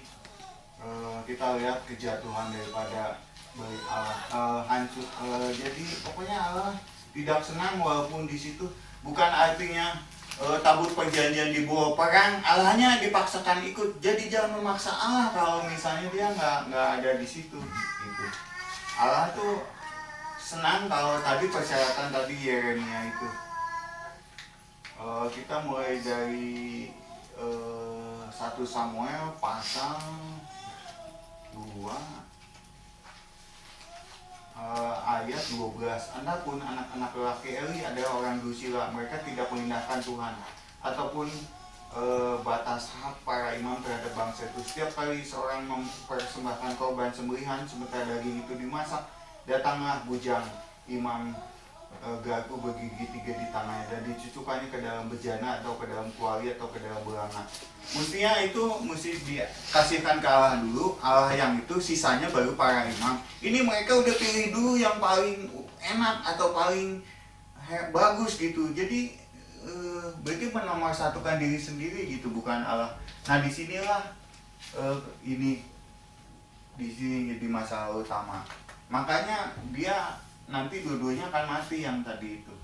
kita lihat kejatuhan daripada bait Allah hancur. Jadi pokoknya Allah tidak senang walaupun di situ Bukan artinya tabut perjanjian dibawa perang, Allahnya dipaksakan ikut. Jadi jangan memaksa Allah kalau misalnya dia nggak ada di situ. Gitu. Allah tuh senang kalau tadi persyaratan tadi Yeremia itu. Kita mulai dari 1 Samuel pasal 2 ayat 12. Adapun anak-anak lelaki Eli adalah orang dursila, mereka tidak mengindahkan Tuhan ataupun batas hak para imam terhadap bangsa itu. Setiap kali seorang mempersembahkan korban sembelihan sementara daging itu dimasak, datanglah bujang imam garpu bergigi 3 di tangannya dan dicucukkannya ke dalam bejana atau ke dalam kuali atau ke dalam belanga. Mestinya itu mesti dikasihkan ke Allah dulu, Allah yang itu, sisanya baru para imam. Ini mereka udah pilih dulu yang paling enak atau paling bagus gitu. Jadi berarti menomorsatukan diri sendiri gitu, bukan Allah. Nah disinilah ini di sini jadi masalah utama. Makanya dia nanti dua-duanya akan mati yang tadi itu.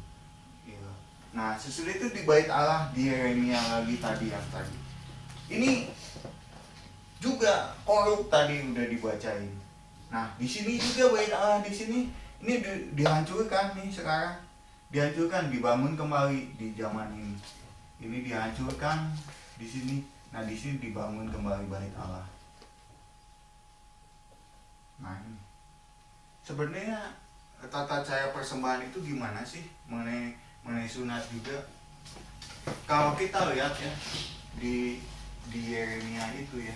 Nah sesudah itu di bait Allah di Yeremia lagi tadi yang tadi. Ini juga korup tadi udah dibacain. Nah di sini juga bait Allah di sini ini dihancurkan nih sekarang, dihancurkan, dibangun kembali di zaman ini. Ini dihancurkan di sini. Nah di sini dibangun kembali bait Allah. Nah ini sebenarnya tata cara persembahan itu gimana sih mengenai sunat juga? Kalau kita lihat ya di Yeremia itu ya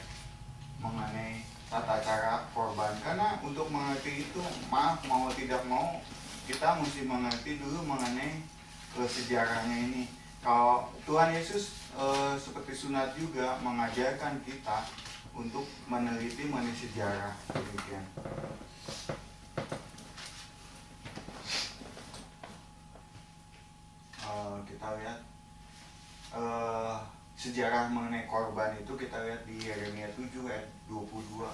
mengenai tata cara korban, karena untuk mengerti itu maaf mau tidak mau kita mesti mengerti dulu mengenai sejarahnya ini. Kalau Tuhan Yesus seperti sunat juga mengajarkan kita untuk meneliti mengenai sejarah demikian. Kita lihat sejarah mengenai korban itu kita lihat di Yeremia 7 ayat 22.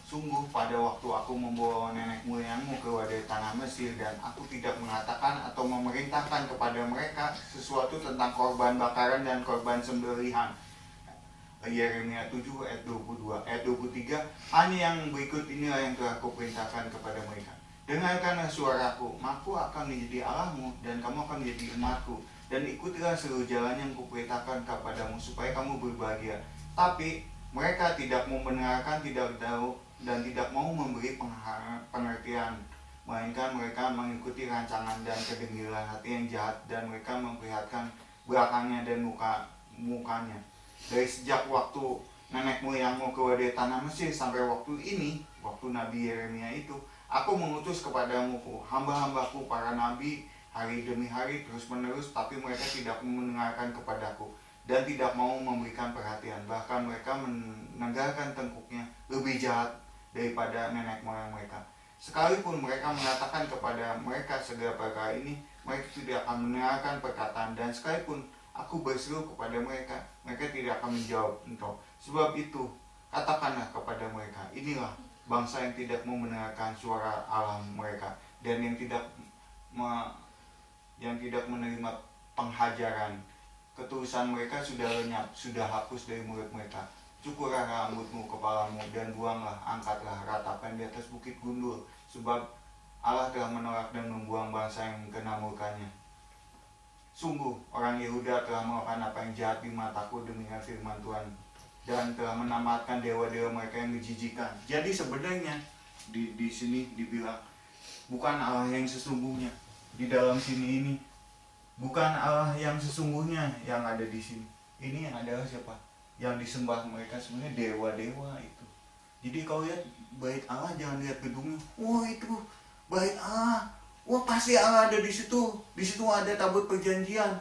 Sungguh pada waktu aku membawa nenek moyangmu ke wadai tanah Mesir dan aku tidak mengatakan atau memerintahkan kepada mereka sesuatu tentang korban bakaran dan korban sembelihan. Yeremia 7 ayat 22. Ayat 23, hanya yang berikut inilah yang telah kuperintahkan kepada mereka. Dengarkanlah suaraku, maka akan menjadi Allahmu dan kamu akan menjadi umatku. Dan ikutilah seluruh jalan yang kuperintahkan kepadamu supaya kamu berbahagia. Tapi mereka tidak mau mendengarkan, tidak tahu dan tidak mau memberi pengertian, melainkan mereka mengikuti rancangan dan kedengkiran hati yang jahat, dan mereka memperlihatkan belakangnya dan mukanya. Dari sejak waktu nenek moyangmu ke wadai tanah Mesir sampai waktu ini, waktu Nabi Yeremia itu, aku mengutus kepadamu hamba-hambaku para nabi hari demi hari terus menerus, tapi mereka tidak mendengarkan kepadaku dan tidak mau memberikan perhatian. Bahkan mereka menegakkan tengkuknya lebih jahat daripada nenek moyang mereka. Sekalipun mereka mengatakan kepada mereka segala perkara ini, mereka tidak akan mendengarkan perkataan, dan sekalipun aku berseru kepada mereka, mereka tidak akan menjawab engkau. Sebab itu katakanlah kepada mereka, inilah bangsa yang tidak mau mendengarkan suara Allah mereka dan yang tidak menerima penghajaran. Ketulusan mereka sudah lenyap, sudah hapus dari mulut mereka. Cukurlah rambutmu kepalamu dan buanglah, angkatlah ratapan di atas bukit gundul, sebab Allah telah menolak dan membuang bangsa yang kena murkanya. Sungguh orang Yehuda telah melakukan apa yang jahat di mataku demikian firman Tuhan, dan telah menamatkan dewa-dewa mereka yang menjijikan. Jadi sebenarnya di sini dibilang bukan Allah yang sesungguhnya di dalam sini ini, bukan Allah yang sesungguhnya yang ada di sini. Ini yang adalah siapa? Yang disembah mereka sebenarnya dewa-dewa itu. Jadi kalau lihat bait Allah jangan lihat gedungnya. Wah itu bait Allah. Wah pasti Allah ada di situ. Di situ ada tabut perjanjian.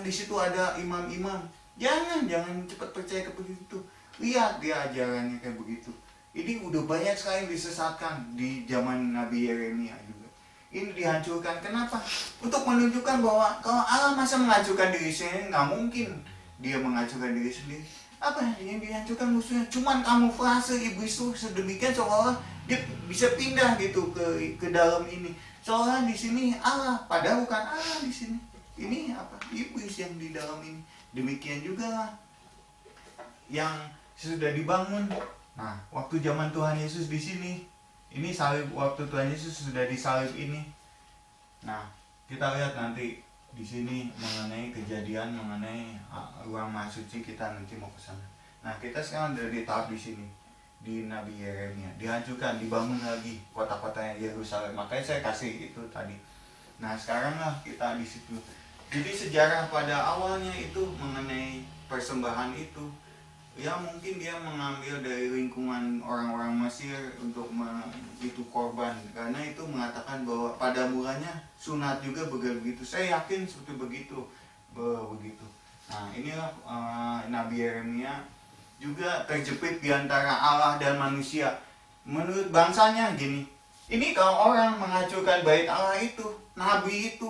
Di situ ada imam-imam. Jangan cepat percaya kepada itu. Lihat dia ajarannya kayak begitu. Ini udah banyak sekali yang disesatkan di zaman Nabi Yeremia juga. Ini dihancurkan. Kenapa? Untuk menunjukkan bahwa kalau Allah masa menghancurkan diri sendiri, nggak mungkin dia menghancurkan diri sendiri. Apa yang dihancurkan musuhnya? Cuman kamuflase iblis itu sedemikian seolah dia bisa pindah gitu ke dalam ini. Seolah di sini Allah, padahal bukan Allah di sini. ini apa? Iblis yang di dalam ini. Demikian juga lah yang sudah dibangun. Nah, waktu zaman Tuhan Yesus di sini, ini salib, waktu Tuhan Yesus sudah disalib ini. Nah, kita lihat nanti di sini mengenai kejadian mengenai ruang maha suci, kita nanti mau ke sana. Nah, kita sekarang sudah di tahap di sini, di Nabi Yeremia, dihancurkan, dibangun lagi kota-kotanya Yerusalem. Makanya saya kasih itu tadi. Nah, sekarang lah kita di situ. Jadi sejarah pada awalnya itu mengenai persembahan itu, ya mungkin dia mengambil dari lingkungan orang-orang Mesir untuk itu korban, karena itu mengatakan bahwa pada mulanya sunat juga begitu. Saya yakin seperti begitu. Nah, inilah Nabi Yeremia juga terjepit di antara Allah dan manusia. Menurut bangsanya gini, ini kalau orang menghancurkan bait Allah itu, nabi itu,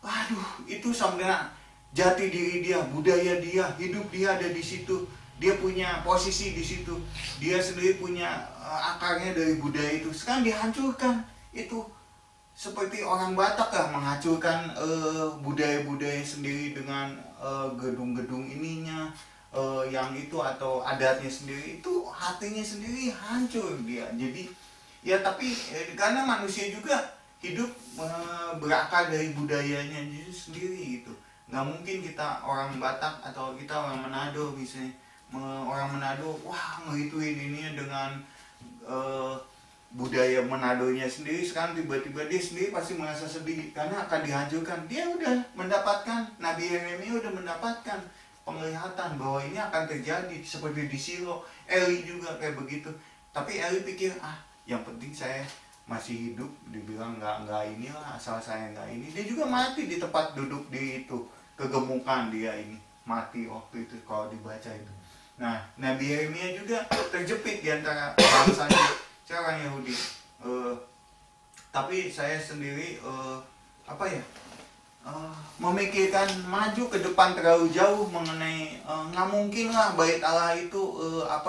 waduh, itu sebenarnya jati diri dia, budaya dia, hidup dia ada di situ. Dia punya posisi di situ. Dia sendiri punya akarnya dari budaya itu. Sekarang dihancurkan. Itu seperti orang Batak lah, menghancurkan budaya-budaya sendiri dengan gedung-gedung ininya, yang itu atau adatnya sendiri, itu hatinya sendiri hancur dia. Jadi ya, tapi karena manusia juga hidup berakar dari budayanya sendiri gitu. Nggak mungkin kita orang Batak atau kita orang Manado misalnya, orang Manado wah ngehituin ini dengan budaya Manadonya sendiri, sekarang tiba-tiba dia sendiri pasti merasa sedih karena akan dihancurkan. Dia udah mendapatkan, Nabi Yeremia udah mendapatkan penglihatan bahwa ini akan terjadi seperti di Silo. Eli juga kayak begitu, tapi Eli pikir yang penting saya masih hidup, dibilang nggak inilah, asal saya nggak ini. Dia juga mati di tempat duduk di itu, kegemukan dia ini mati waktu itu kalau dibaca itu. Nah, Nabi Yeremia juga terjepit di antara bangsanya, orang Yahudi. Tapi saya sendiri memikirkan maju ke depan terlalu jauh mengenai nggak mungkin lah bait Allah itu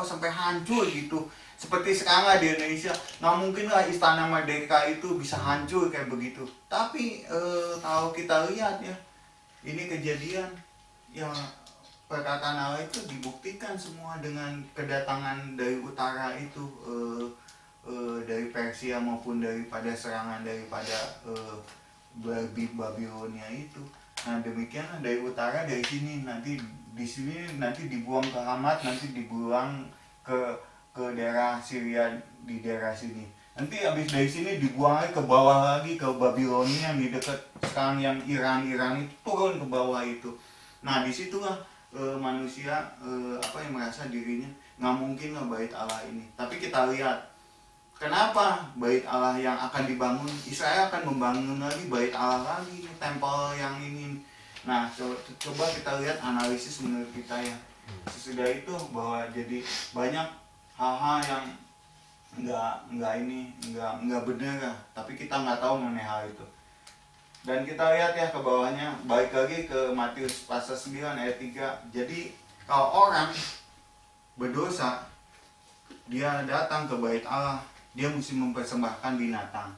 sampai hancur gitu. Seperti sekarang lah di Indonesia, nggak mungkin lah Istana Merdeka itu bisa hancur kayak begitu. Tapi kalau kita lihat ya, ini kejadian yang perkataan Allah itu dibuktikan semua dengan kedatangan dari utara itu, dari Persia maupun daripada serangan daripada Babilonia itu. Nah, demikianlah dari utara, dari sini nanti di sini nanti dibuang ke Hamat, nanti dibuang ke daerah Syria di daerah sini. Nanti habis dari sini dibuang lagi ke bawah lagi ke Babilonia yang di dekat sekarang yang Iran itu, turun ke bawah itu. Nah, disitulah manusia yang merasa dirinya nggak mungkin lah bait Allah ini. Tapi kita lihat kenapa bait Allah yang akan dibangun, Israel akan membangun lagi bait Allah lagi, tempel yang ini. Nah, coba kita lihat analisis menurut kita ya. Sesudah itu bahwa jadi banyak hal-hal yang nggak benar lah, tapi kita nggak tahu mengenai hal itu. Dan kita lihat ya ke bawahnya, balik lagi ke Matius pasal 9 ayat 3. Jadi kalau orang berdosa, dia datang ke bait Allah, dia mesti mempersembahkan binatang.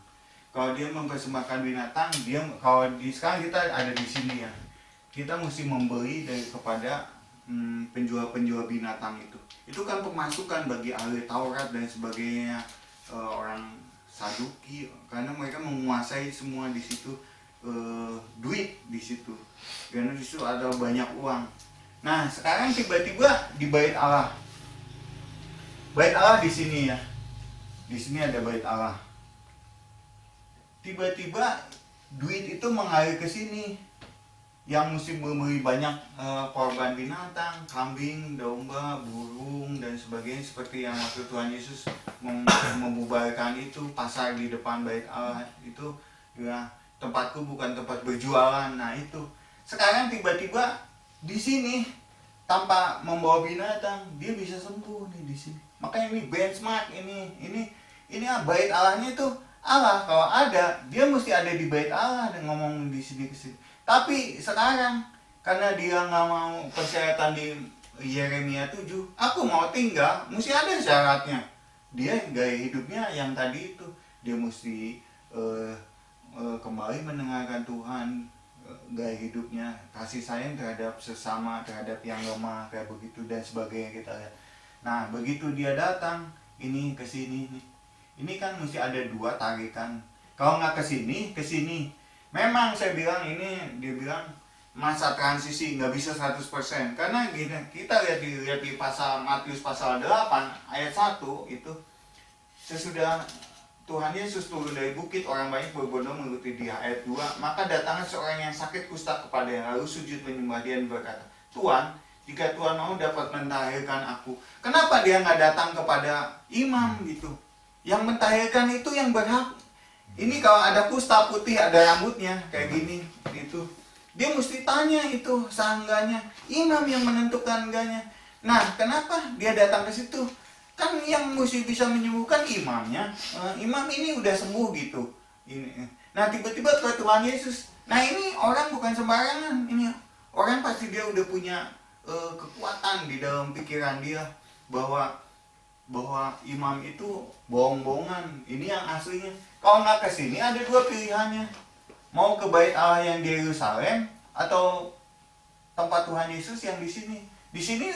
Kalau dia mempersembahkan binatang, sekarang kita ada di sini ya, kita mesti membeli kepada penjual-penjual binatang itu. Itu kan pemasukan bagi ahli Taurat dan sebagainya, orang Saduki, karena mereka menguasai semua di situ. Duit di situ, karena di situ ada banyak uang. Nah, sekarang tiba-tiba di bait Allah di sini ya, di sini ada bait Allah. Tiba-tiba duit itu mengalir ke sini, yang mesti membeli banyak korban binatang, kambing, domba, burung dan sebagainya, seperti yang waktu Tuhan Yesus membubarkan itu pasar di depan bait Allah itu ya. Tempatku bukan tempat berjualan. Nah, itu sekarang tiba-tiba di sini tanpa membawa binatang dia bisa sembuh nih di sini. Makanya ini benchmark, ini bait Allahnya itu Allah. Kalau ada, dia mesti ada di bait Allah dan ngomong di sini ke sini. Tapi sekarang karena dia nggak mau persyaratan di Yeremia 7, aku mau tinggal, mesti ada syaratnya. Dia gaya hidupnya yang tadi itu, dia mesti kembali mendengarkan Tuhan, gaya hidupnya, kasih sayang terhadap sesama, terhadap yang lemah kayak begitu dan sebagainya kita lihat. Nah begitu dia datang ini ke sini nih, ini kan mesti ada dua tarikan. Kalau nggak ke sini. Memang saya bilang ini, dia bilang masa transisi nggak bisa 100%. Karena gini, kita lihat di pasal Matius pasal 8 ayat 1 itu, sesudah Tuhan Yesus turun dari bukit, orang banyak berbondong mengikuti dia. Ayat 2, maka datanglah seorang yang sakit kusta kepadanya, lalu sujud menyembah dia dan berkata, Tuhan, jika Tuhan mau dapat mentahirkan aku. Kenapa dia nggak datang kepada imam gitu? Yang mentahirkan itu yang berhak. Ini kalau ada kusta putih, ada rambutnya kayak gini, itu dia mesti tanya itu sangganya, imam yang menentukan enggaknya. Nah, kenapa dia datang ke situ? Kan yang mesti bisa menyembuhkan imamnya. Imam ini udah sembuh gitu. Ini. Nah, tiba-tiba ke Tuhan Yesus. Nah, ini orang bukan sembarangan. Ini orang pasti dia udah punya kekuatan di dalam pikiran dia bahwa imam itu bohong-bohongan. Ini yang aslinya. Kalau nggak ke sini ada dua pilihannya. Mau ke bait Allah yang di Yerusalem atau tempat Tuhan Yesus yang di sini. Di sini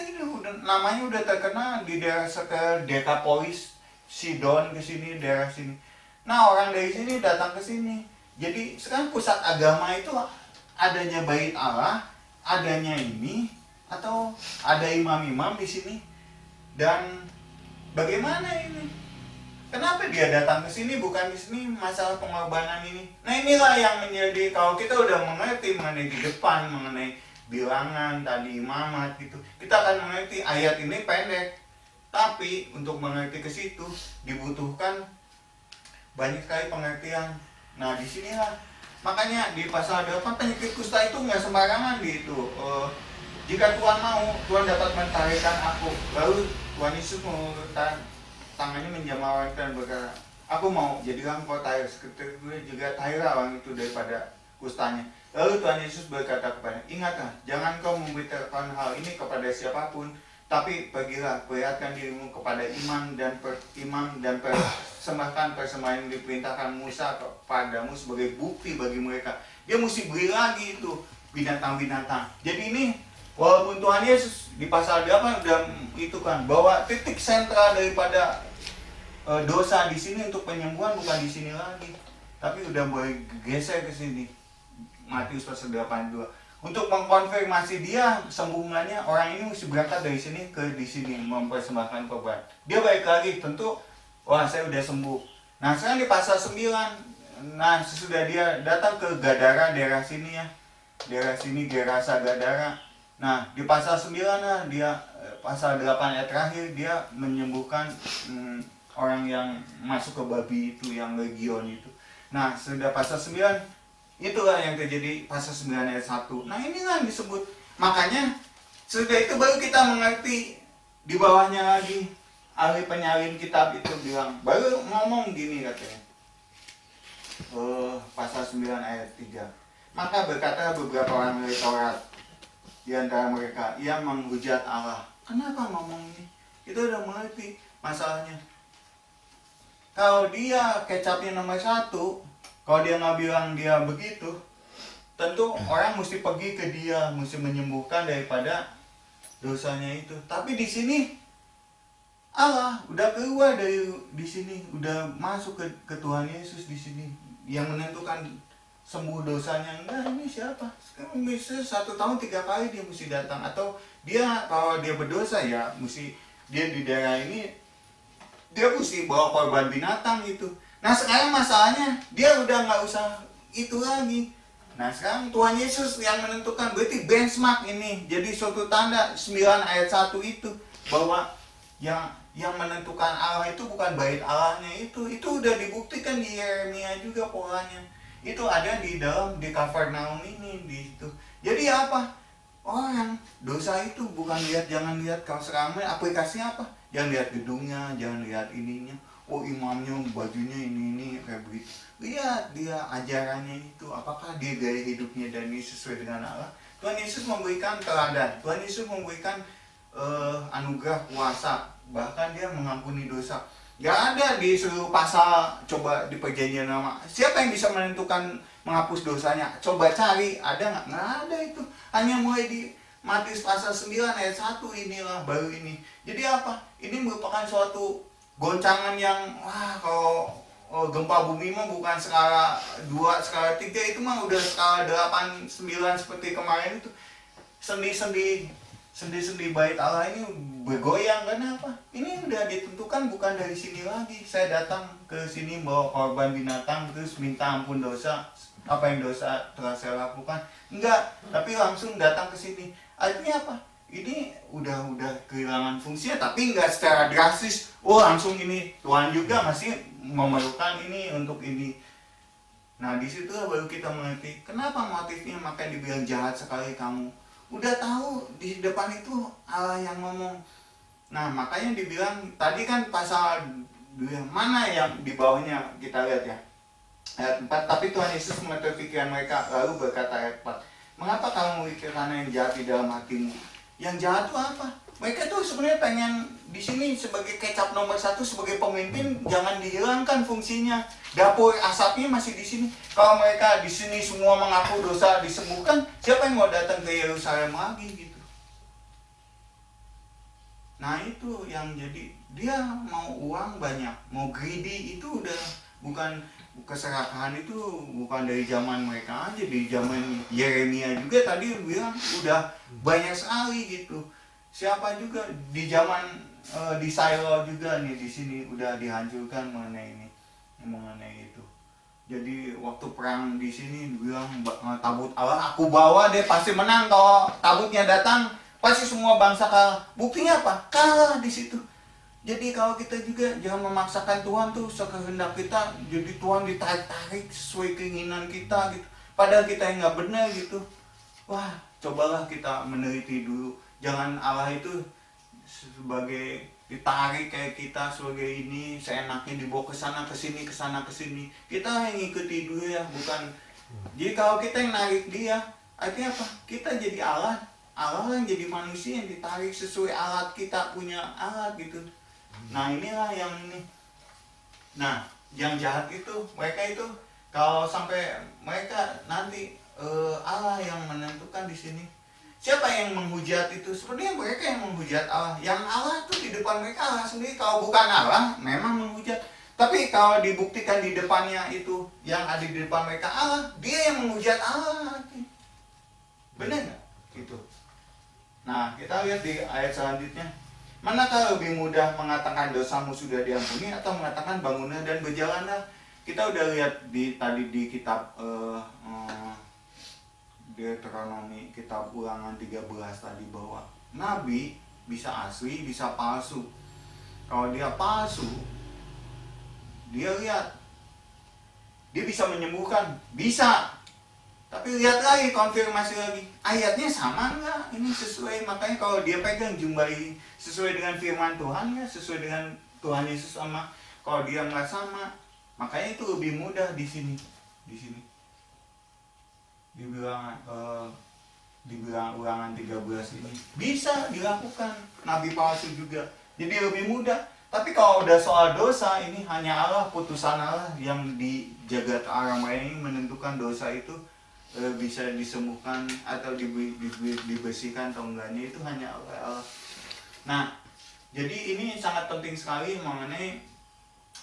namanya udah terkenal di daerah sekitar Dekapolis, Sidon ke sini, daerah sini. Nah, orang dari sini datang ke sini. Jadi sekarang pusat agama itu adanya bait Allah, adanya ini atau ada imam-imam di sini. Dan bagaimana ini? Kenapa dia datang ke sini bukan di sini, masalah pengorbanan ini? Nah, inilah yang menjadi, kalau kita udah mengerti mengenai di depan, mengenai bilangan tadi imamat gitu, kita akan mengerti ayat ini pendek. Tapi untuk mengerti ke situ dibutuhkan banyak sekali pengertian. Nah, disinilah makanya di pasal 8 penyakit kusta itu nggak sembarangan gitu. Jika Tuhan mau, Tuhan dapat mentahirkan aku. Lalu Tuhan Yesus mengulurkan tangannya menjamah orang dan berkata, aku mau jadikan kau tahir seperti gue juga tahir orang itu daripada kustanya. Lalu Tuhan Yesus berkata kepada, ingatlah, jangan kau memberitakan hal ini kepada siapapun, tapi pergilah, perlihatkan dirimu kepada imam dan persembahkan persembahan yang diperintahkan Musa kepadamu sebagai bukti bagi mereka. Dia mesti beri lagi itu binatang-binatang. Jadi ini walaupun Tuhan Yesus di pasal 8 udah itu kan bahwa titik sentral daripada dosa di sini untuk penyembuhan bukan di sini lagi, tapi udah mulai geser ke sini. Matius pasal 82. Untuk mengkonfirmasi dia sembuhannya, orang ini mesti berangkat dari sini ke di sini mempersembahkan korban. Dia balik lagi, tentu wah saya udah sembuh. Nah, sekarang di pasal 9, nah sesudah dia datang ke Gadara, daerah sini ya. Daerah sini Gerasa Gadara. Nah, di pasal 9 lah dia pasal 8 ayat terakhir dia menyembuhkan orang yang masuk ke babi itu, yang legion itu. Nah, sudah pasal 9, itulah yang terjadi pasal 9 ayat 1. Nah, inilah yang disebut. Makanya sudah itu baru kita mengerti di bawahnya lagi. Ahli penyalin kitab itu bilang, baru ngomong gini katanya. Pasal 9 ayat 3. Maka berkata beberapa orang dari Taurat di antara mereka, ia menghujat Allah. Kenapa ngomong ini? Itu udah mengerti masalahnya. Kalau dia kecapnya nomor 1, kalau dia nggak bilang dia begitu, tentu orang mesti pergi ke dia, mesti menyembuhkan daripada dosanya itu. Tapi di sini Allah udah keluar dari di sini, udah masuk ke Tuhan Yesus di sini yang menentukan sembuh dosanya. Enggak, ini siapa? Sekarang bisa 1 tahun 3 kali dia mesti datang, atau dia kalau dia berdosa ya mesti dia di daerah ini dia mesti bawa korban binatang itu. Nah, sekarang masalahnya dia udah nggak usah itu lagi. Nah, sekarang Tuhan Yesus yang menentukan, berarti benchmark ini jadi suatu tanda 9 ayat 1 itu bahwa yang menentukan Allah itu bukan bait Allahnya itu udah dibuktikan di Yeremia juga polanya. Itu ada di dalam di Kafarnaum ini di itu. Jadi apa? Orang dosa itu bukan jangan lihat kalau sekarang aplikasinya apa? Jangan lihat gedungnya, jangan lihat ininya. Oh, imamnya bajunya ini kayak begitu. Lihat dia ajarannya itu, apakah dia gaya hidupnya dan ini sesuai dengan Allah. Tuhan Yesus memberikan teladan, Tuhan Yesus memberikan anugerah kuasa, bahkan dia mengampuni dosa. Gak ada di seluruh pasal coba di perjanjian lama. Siapa yang bisa menghapus dosanya. Coba cari, ada nggak? Nggak ada itu. Hanya mulai di Matius pasal 9 ayat 1 inilah baru ini. Jadi apa? Ini merupakan suatu goncangan yang kalau gempa bumi mah bukan skala 2, skala 3, itu mah udah skala 8, 9 seperti kemarin itu. Sendi-sendi bait Allah ini bergoyang. Karena apa? Ini udah ditentukan bukan dari sini lagi. Saya datang ke sini bawa korban binatang terus minta ampun dosa, apa yang dosa telah saya lakukan. Enggak, tapi langsung datang ke sini. Artinya apa? Ini udah kehilangan fungsinya, tapi nggak secara drastis. Langsung ini Tuhan juga masih memerlukan ini untuk ini. Nah, di situ baru kita mengerti kenapa motifnya. Makanya dibilang jahat sekali kamu. Udah tahu di depan itu Allah yang ngomong. Nah, makanya dibilang tadi kan pasal mana yang di bawahnya kita lihat ya. Ayat 4, tapi Tuhan Yesus mengetahui pikiran mereka, lalu berkata ayat 4, mengapa kamu memikirkan yang jahat di dalam hatimu? Yang jahat itu apa? Mereka tuh sebenarnya pengen di sini sebagai kecap nomor 1, sebagai pemimpin jangan dihilangkan fungsinya. Dapur asapnya masih di sini. Kalau mereka di sini semua mengaku dosa disembuhkan, siapa yang mau datang ke Yerusalem lagi gitu? Nah itu yang jadi dia mau uang banyak, mau greedy, itu udah bukan keserakahan, itu bukan dari zaman mereka aja, di zaman Yeremia juga tadi bilang udah banyak sekali gitu. Siapa juga di zaman di Silo juga nih di sini udah dihancurkan mengenai itu. Jadi waktu perang di sini bilang tabut Allah aku bawa, dia pasti menang. Kalau tabutnya datang pasti semua bangsa kalah. Buktinya apa? Kalah di situ. Jadi kalau kita juga jangan memaksakan Tuhan tuh sekehendak kita, jadi Tuhan ditarik-tarik sesuai keinginan kita gitu. Padahal kita yang nggak benar gitu. Wah, cobalah kita meneliti dulu. Jangan Allah itu sebagai ditarik kayak kita sebagai ini, seenaknya dibawa ke sana ke sini, ke sana ke sini. Kita yang ngikuti dulu ya, bukan. Jadi kalau kita yang narik dia, artinya apa? Kita jadi Allah. Allah yang jadi manusia yang ditarik sesuai alat kita punya alat gitu. Nah inilah yang ini. Nah yang jahat itu mereka itu kalau sampai mereka nanti Allah yang menentukan di sini. Siapa yang menghujat itu? Sebenarnya mereka yang menghujat Allah. Yang Allah tuh di depan mereka Allah sendiri. Kalau bukan Allah memang menghujat. Tapi kalau dibuktikan di depannya itu yang ada di depan mereka Allah, dia yang menghujat Allah. Benar nggak? Gitu. Nah kita lihat di ayat selanjutnya. Manakah lebih mudah mengatakan dosamu sudah diampuni atau mengatakan bangunlah dan berjalanlah? Kita udah lihat tadi di kitab Deuteronomi, kitab Ulangan 13 tadi bahwa nabi bisa asli, bisa palsu. Kalau dia palsu, dia lihat, dia bisa menyembuhkan, bisa. Tapi lihat lagi, konfirmasi lagi, ayatnya sama nggak? Ini sesuai, makanya kalau dia pegang jumlahi sesuai dengan firman Tuhan ya, sesuai dengan Tuhan Yesus sama. Kalau dia nggak sama, makanya itu lebih mudah di sini. Dibilang Ulangan 13 ini bisa dilakukan nabi palsu juga. Jadi lebih mudah. Tapi kalau udah soal dosa ini hanya Allah, putusan Allah yang di jagat alam ini menentukan dosa itu bisa disembuhkan atau dibersihkan atau enggaknya itu hanya Allah. Nah, jadi ini sangat penting sekali mengenai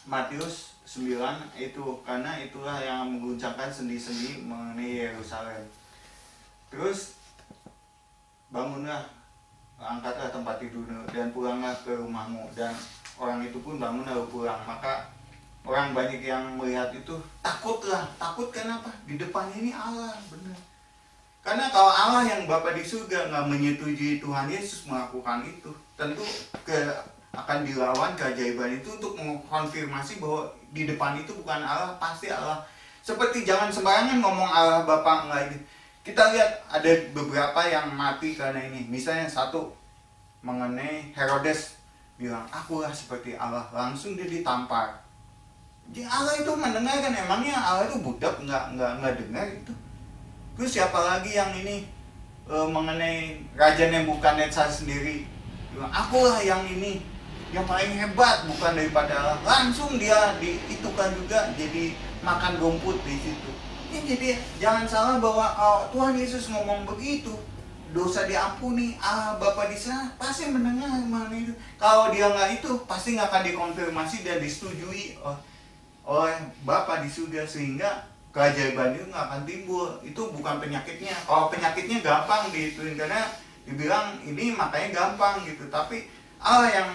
Matius 9 itu, karena itulah yang mengguncangkan sendi-sendi mengenai Yerusalem. Terus bangunlah, angkatlah tempat tidurmu dan pulanglah ke rumahmu, dan orang itu pun bangun lalu pulang. Maka orang banyak yang melihat itu takutlah. Takut kenapa? Di depannya ini Allah, benar. Karena kalau Allah yang Bapa di surga nggak menyetujui Tuhan Yesus melakukan itu, tentu akan dilawan keajaiban itu untuk mengkonfirmasi bahwa di depan itu bukan Allah, pasti Allah. Seperti jangan sembarangan ngomong Allah Bapa enggak gitu. Kita lihat ada beberapa yang mati karena ini. Misalnya satu mengenai Herodes bilang akulah seperti Allah, langsung dia ditampar. Jadi Allah itu mendengarkan, emangnya Allah itu budak nggak dengar itu. Terus siapa lagi yang ini mengenai Raja Nebukadnezar sendiri bilang akulah yang ini yang paling hebat bukan daripada Allah, langsung dia diitukan juga jadi makan rumput di situ. Ya, jadi jangan salah bahwa Tuhan Yesus ngomong begitu, dosa diampuni, Bapa di sana pasti mendengar mana itu. Kalau dia nggak itu, pasti nggak akan dikonfirmasi dan disetujui oleh Bapa di surga, sehingga keajaiban itu nggak akan timbul. Itu bukan penyakitnya. Kalau penyakitnya gampang diituin karena dibilang ini makanya gampang gitu. Tapi Allah yang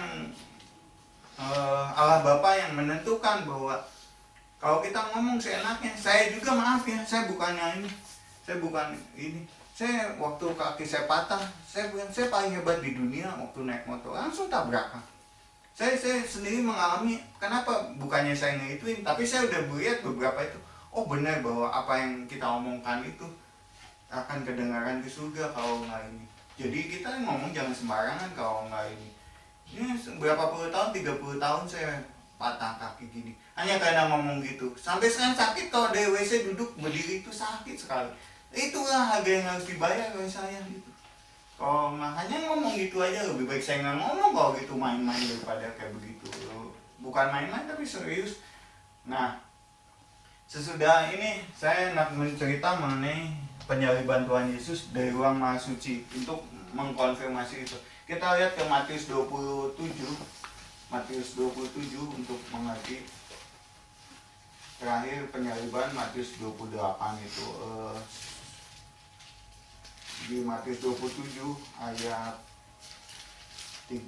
Allah Bapa yang menentukan bahwa kalau kita ngomong seenaknya, saya juga maaf ya, saya bukan ini. Saya waktu kaki saya patah, saya paling hebat di dunia waktu naik motor, langsung tabrakan. Saya sendiri mengalami, kenapa bukannya saya ngituin, tapi saya udah lihat beberapa itu. Oh benar bahwa apa yang kita omongkan itu akan kedengaran di surga kalau nggak ini. Jadi kita ngomong jangan sembarangan kalau nggak ini. Ini berapa puluh tahun, 30 tahun saya patah kaki gini hanya karena ngomong gitu. Sampai sekarang sakit, kalau dari WC duduk berdiri itu sakit sekali. Itulah harga yang harus dibayar oleh saya gitu. Kalau hanya ngomong gitu aja, lebih baik saya nggak ngomong kalau gitu, main-main daripada kayak begitu. Bukan main-main tapi serius. Nah, sesudah ini saya nak mencerita mengenai penyaliban Tuhan Yesus dari ruang Maha Suci untuk mengkonfirmasi itu. Kita lihat ke Matius 27 untuk mengerti terakhir penyaliban. Matius 28 itu di Matius 27 ayat 51.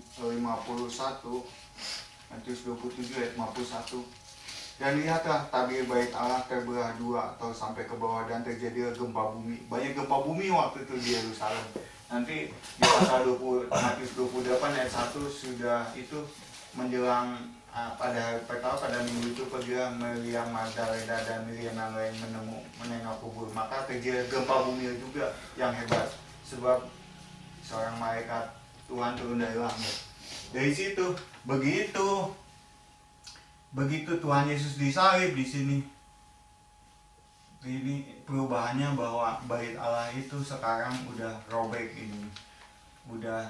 Matius 27 ayat 51. Dan lihatlah tabir bait Allah terbelah dua atau sampai ke bawah dan terjadi gempa bumi. Banyak gempa bumi waktu itu di Yerusalem. Nanti di pasal 20 Matius 28 ayat 1 sudah itu menjelang pada hari pertama pada minggu itu pergilah Maria Magdalena dan Miriam yang lain menengok kubur. Maka terjadi gempa bumi juga yang hebat sebab seorang malaikat Tuhan turun dari langit. Dari situ begitu Tuhan Yesus disalib di sini, ini perubahannya bahwa bait Allah itu sekarang udah robek ini, udah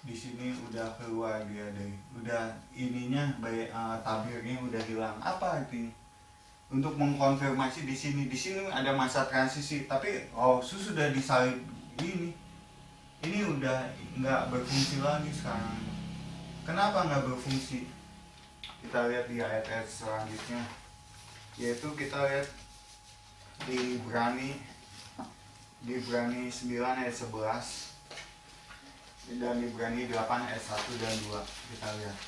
di sini udah keluar dia dari, udah ininya baik tabirnya udah hilang. Apa itu? Untuk mengkonfirmasi di sini ada masa transisi, tapi sudah disalib ini udah nggak berfungsi lagi sekarang. Kenapa nggak berfungsi? Kita lihat di ayat-ayat selanjutnya, yaitu kita lihat di Ibrani 9 ayat 11 dan Ibrani 8 ayat 1 dan 2. Kita lihat.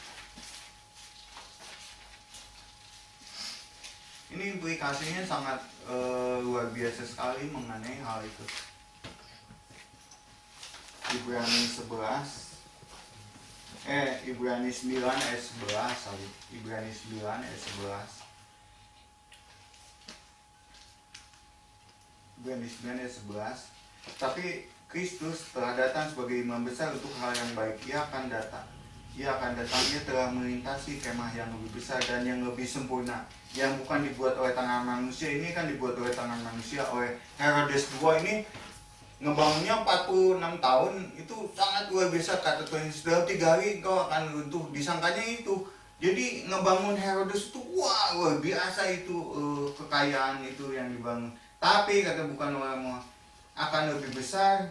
Ini implikasinya sangat luar biasa sekali mengenai hal itu. Ibrani 9 ayat 11, Ibrani 9 ayat 11. Ibrani 9 ayat 11. Tapi Kristus telah datang sebagai imam besar untuk hal yang baik. Ia akan datang, dia telah melintasi kemah yang lebih besar dan yang lebih sempurna, yang bukan dibuat oleh tangan manusia. Ini kan dibuat oleh tangan manusia, oleh Herodes II. Ini ngebangunnya 46 tahun, itu sangat luar biasa. Kata Tuhan, dalam 3 hari engkau akan runtuh. Disangkanya itu. Jadi ngebangun Herodes itu, wah luar biasa itu, kekayaan itu yang dibangun. Tapi kata bukan oleh akan lebih besar,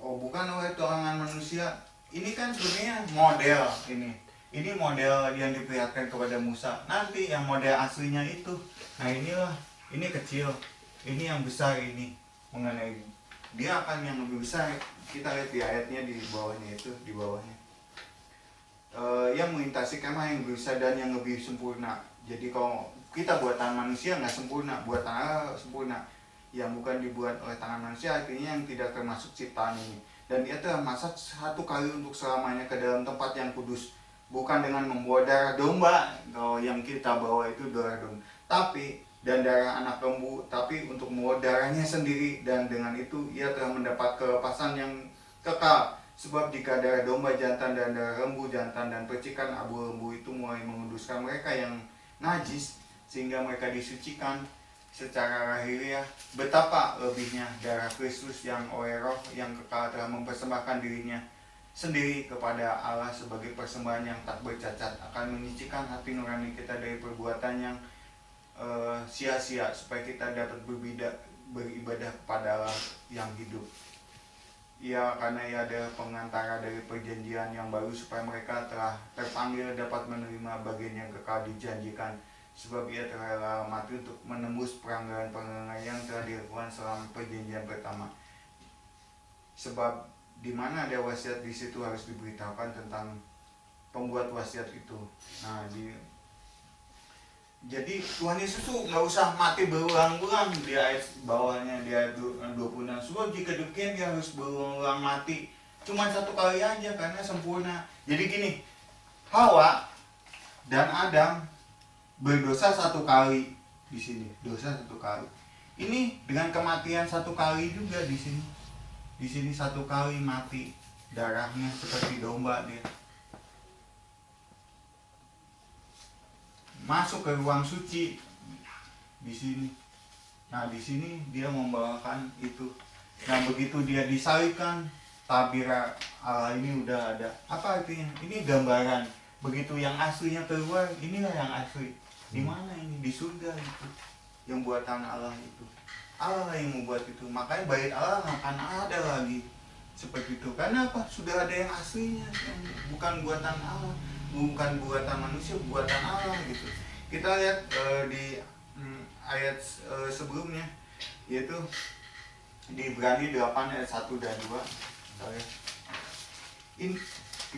bukan oleh tangan manusia. Ini kan sebenarnya model ini model yang diperlihatkan kepada Musa. Nanti yang model aslinya itu, nah inilah, ini kecil, ini yang besar, ini mengenai dia akan yang lebih besar. Kita lihat di ayatnya di bawahnya itu, di bawahnya yang melintasi kemah yang lebih besar dan yang lebih sempurna. Jadi kalau kita buat tangan manusia nggak sempurna, buat tangan sempurna. Yang bukan dibuat oleh tangan manusia, artinya yang tidak termasuk ciptaan ini. Dan dia telah masak satu kali untuk selamanya ke dalam tempat yang kudus, bukan dengan membawa darah domba, kalau yang kita bawa itu darah domba, tapi dan darah anak lembu, tapi untuk membawa darahnya sendiri. Dan dengan itu ia telah mendapat kelepasan yang kekal. Sebab jika darah domba jantan dan darah lembu jantan dan percikan abu lembu itu mulai menguduskan mereka yang najis, sehingga mereka disucikan secara lahiriah, betapa lebihnya darah Kristus yang oleh Roh yang kekal telah mempersembahkan dirinya sendiri kepada Allah sebagai persembahan yang tak bercacat, akan menyucikan hati nurani kita dari perbuatan yang sia-sia, supaya kita dapat beribadah kepada Allah yang hidup. Ya, karena ia ada pengantara dari perjanjian yang baru, supaya mereka telah terpanggil dapat menerima bagian yang kekal dijanjikan. Sebab ia telah rela mati untuk menembus pelanggaran-pelanggaran yang telah dilakukan selama perjanjian pertama. Sebab di mana ada wasiat, di situ harus diberitahukan tentang pembuat wasiat itu. Nah, jadi Tuhan Yesus tuh nggak usah mati berulang-ulang di ayat bawahnya, di ayat 26. Sebab jika demikian dia harus berulang-ulang mati cuma satu kali aja karena sempurna. Jadi gini, Hawa dan Adam berdosa satu kali di sini, dosa satu kali. Ini dengan kematian satu kali juga di sini. Di sini satu kali mati, darahnya seperti domba dia. Masuk ke ruang suci di sini. Nah, di sini dia membawakan itu. Nah, begitu dia disalibkan, tabir Allah ini udah ada. Apa artinya? Ini gambaran. Begitu yang aslinya keluar, inilah yang asli. Di mana ini? Di surga itu. Yang buatan Allah itu. Allah yang membuat itu. Makanya bait Allah akan ada lagi seperti itu. Karena apa? Sudah ada yang aslinya, yang bukan buatan Allah, bukan buatan manusia, buatan Allah gitu. Kita lihat di ayat sebelumnya, yaitu di Ibrani 8 ayat 1 dan 2. Ini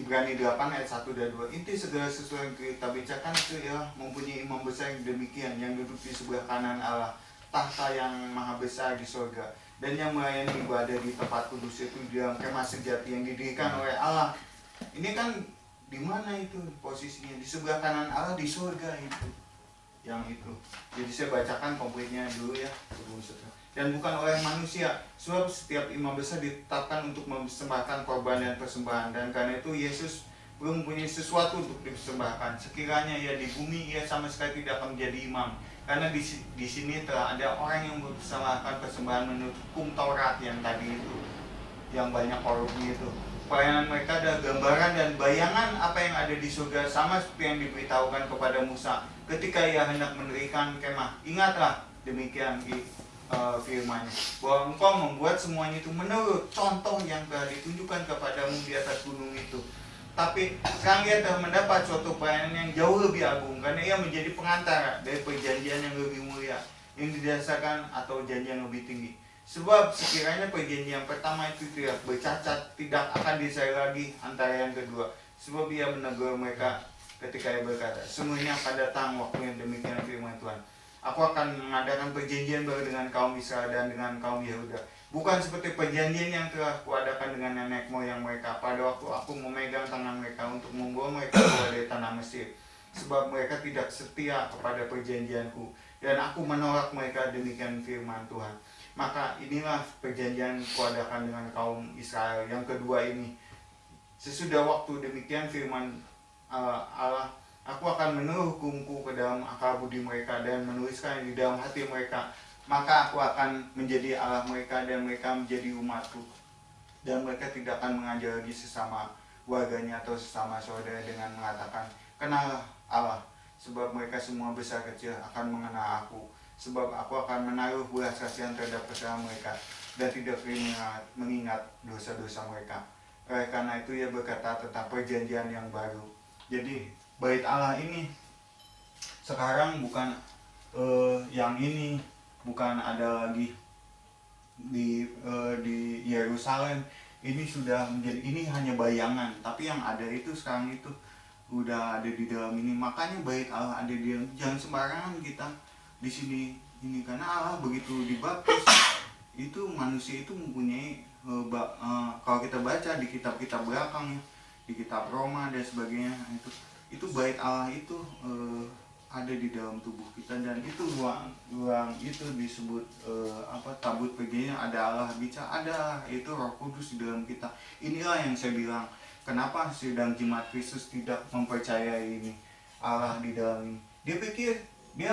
Ibrani 8 ayat 1 dan 2. Inti segala sesuatu yang kita bicarakan itu ialah mempunyai imam besar yang demikian, yang duduk di sebelah kanan Allah, tahta yang maha besar di surga, dan yang melayani ibadah di tempat kudus itu di dalam kemah sejati yang didirikan oleh Allah. Ini kan di mana itu posisinya? Di sebelah kanan Allah di surga itu. Yang itu. Jadi saya bacakan komplitnya dulu ya. Dan bukan oleh manusia, sebab setiap imam besar ditetapkan untuk mempersembahkan korban dan persembahan, dan karena itu Yesus belum mempunyai sesuatu untuk dipersembahkan. Sekiranya ia di bumi, ia sama sekali tidak akan menjadi imam, karena di sini telah ada orang yang mempersembahkan persembahan menurut hukum Taurat yang tadi itu, yang banyak korupnya itu. Pelayanan mereka adalah gambaran dan bayangan apa yang ada di surga, sama seperti yang diberitahukan kepada Musa ketika ia hendak mendirikan kemah. Ingatlah demikian firman-Nya, bahwa engkau membuat semuanya itu menurut contoh yang telah ditunjukkan kepadamu di atas gunung itu. Tapi sekarang ia telah mendapat suatu pelayanan yang jauh lebih agung, karena ia menjadi pengantara dari perjanjian yang lebih mulia, yang didasarkan atau janji yang lebih tinggi. Sebab sekiranya perjanjian yang pertama itu tidak bercacat, tidak akan disai lagi antara yang kedua. Sebab ia menegur mereka ketika ia berkata, sungguhnya akan datang waktu yang demikian firman Tuhan. Aku akan mengadakan perjanjian baru dengan kaum Israel dan dengan kaum Yehuda, bukan seperti perjanjian yang telah kuadakan dengan nenek moyang mereka pada waktu aku memegang tangan mereka untuk membawa mereka keluar dari tanah Mesir. Sebab mereka tidak setia kepada perjanjianku, dan aku menolak mereka, demikian firman Tuhan. Maka inilah perjanjian kuadakan dengan kaum Israel yang kedua ini. Sesudah waktu demikian firman Allah, aku akan menulis hukumku ke dalam akal budi mereka dan menuliskan di dalam hati mereka. Maka aku akan menjadi Allah mereka dan mereka menjadi umatku. Dan mereka tidak akan mengajar lagi sesama warganya atau sesama saudara dengan mengatakan, kenal Allah, sebab mereka semua besar kecil akan mengenal aku. Sebab aku akan menaruh belas kasihan terhadap kesalahan mereka dan tidak mengingat dosa-dosa mereka. Karena itu ia berkata tentang perjanjian yang baru. Jadi bait Allah ini sekarang bukan yang ini, bukan ada lagi di Yerusalem. Ini sudah menjadi, ini hanya bayangan, tapi yang ada itu sekarang itu udah ada di dalam ini. Makanya bait Allah ada di dalam. Jangan sembarangan kita di sini ini, karena Allah begitu dibaptis itu manusia itu mempunyai kalau kita baca di kitab-kitab belakang ya, di kitab Roma dan sebagainya, itu bait Allah itu ada di dalam tubuh kita, dan itu ruang itu disebut tabut perjanjian. Ada Allah bicara, ada itu Roh Kudus di dalam kita. Inilah yang saya bilang, kenapa sidang jemaat Kristus tidak mempercayai ini Allah di dalam ini. Dia pikir dia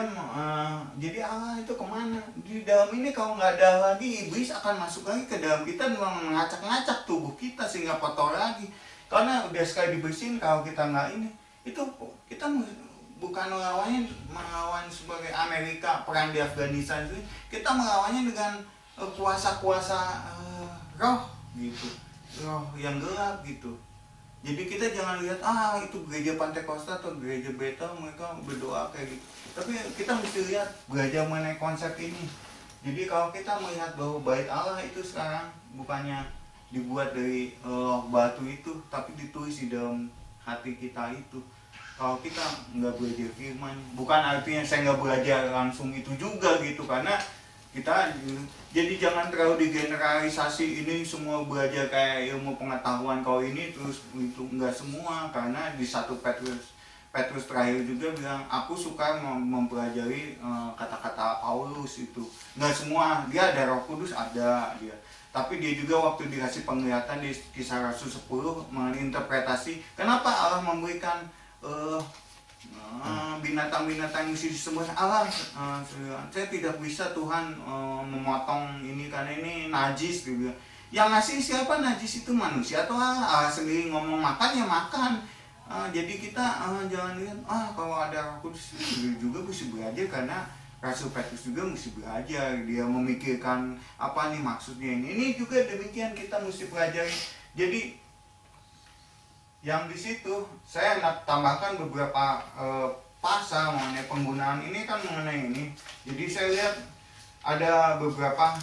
jadi Allah itu kemana? Di dalam ini kalau nggak ada lagi, iblis akan masuk lagi ke dalam kita dan mengacak-ngacak tubuh kita sehingga kotor lagi. Karena udah sekali dibersihin, kalau kita nggak ini, itu kita bukan melawan sebagai Amerika perang di Afghanistan itu, kita melawannya dengan kuasa-kuasa roh gitu, roh yang gelap gitu. Jadi kita jangan lihat itu gereja Pantai Costa atau gereja Bethel mereka berdoa kayak gitu. Tapi kita mesti lihat belajar mengenai konsep ini. Jadi kalau kita melihat bahwa bait Allah itu sekarang bukannya dibuat dari batu itu, tapi ditulis di dalam hati kita itu. Kalau kita nggak belajar firman, bukan artinya saya nggak belajar langsung itu juga gitu, karena kita jadi jangan terlalu digeneralisasi ini semua belajar kayak ilmu pengetahuan kalau ini terus itu enggak semua, karena di 1 Petrus terakhir juga bilang aku suka mempelajari kata-kata Paulus itu. Enggak semua, dia ada Roh Kudus ada dia. Tapi dia juga waktu dikasih penglihatan di Kisah Rasul 10 mengenai interpretasi kenapa Allah memberikan binatang-binatang yang disembah Allah. Saya tidak bisa Tuhan memotong ini karena ini najis gitu. Yang ngasih siapa? Najis itu manusia atau Allah sendiri ngomong makan ya makan. Jadi kita jangan lihat kalau ada Roh Kudus juga mesti belajar, karena Rasul Petrus juga mesti belajar, dia memikirkan apa nih maksudnya ini juga demikian kita mesti pelajari. Jadi yang di situ saya nak tambahkan beberapa pasal mengenai penggunaan ini kan mengenai ini. Jadi saya lihat ada beberapa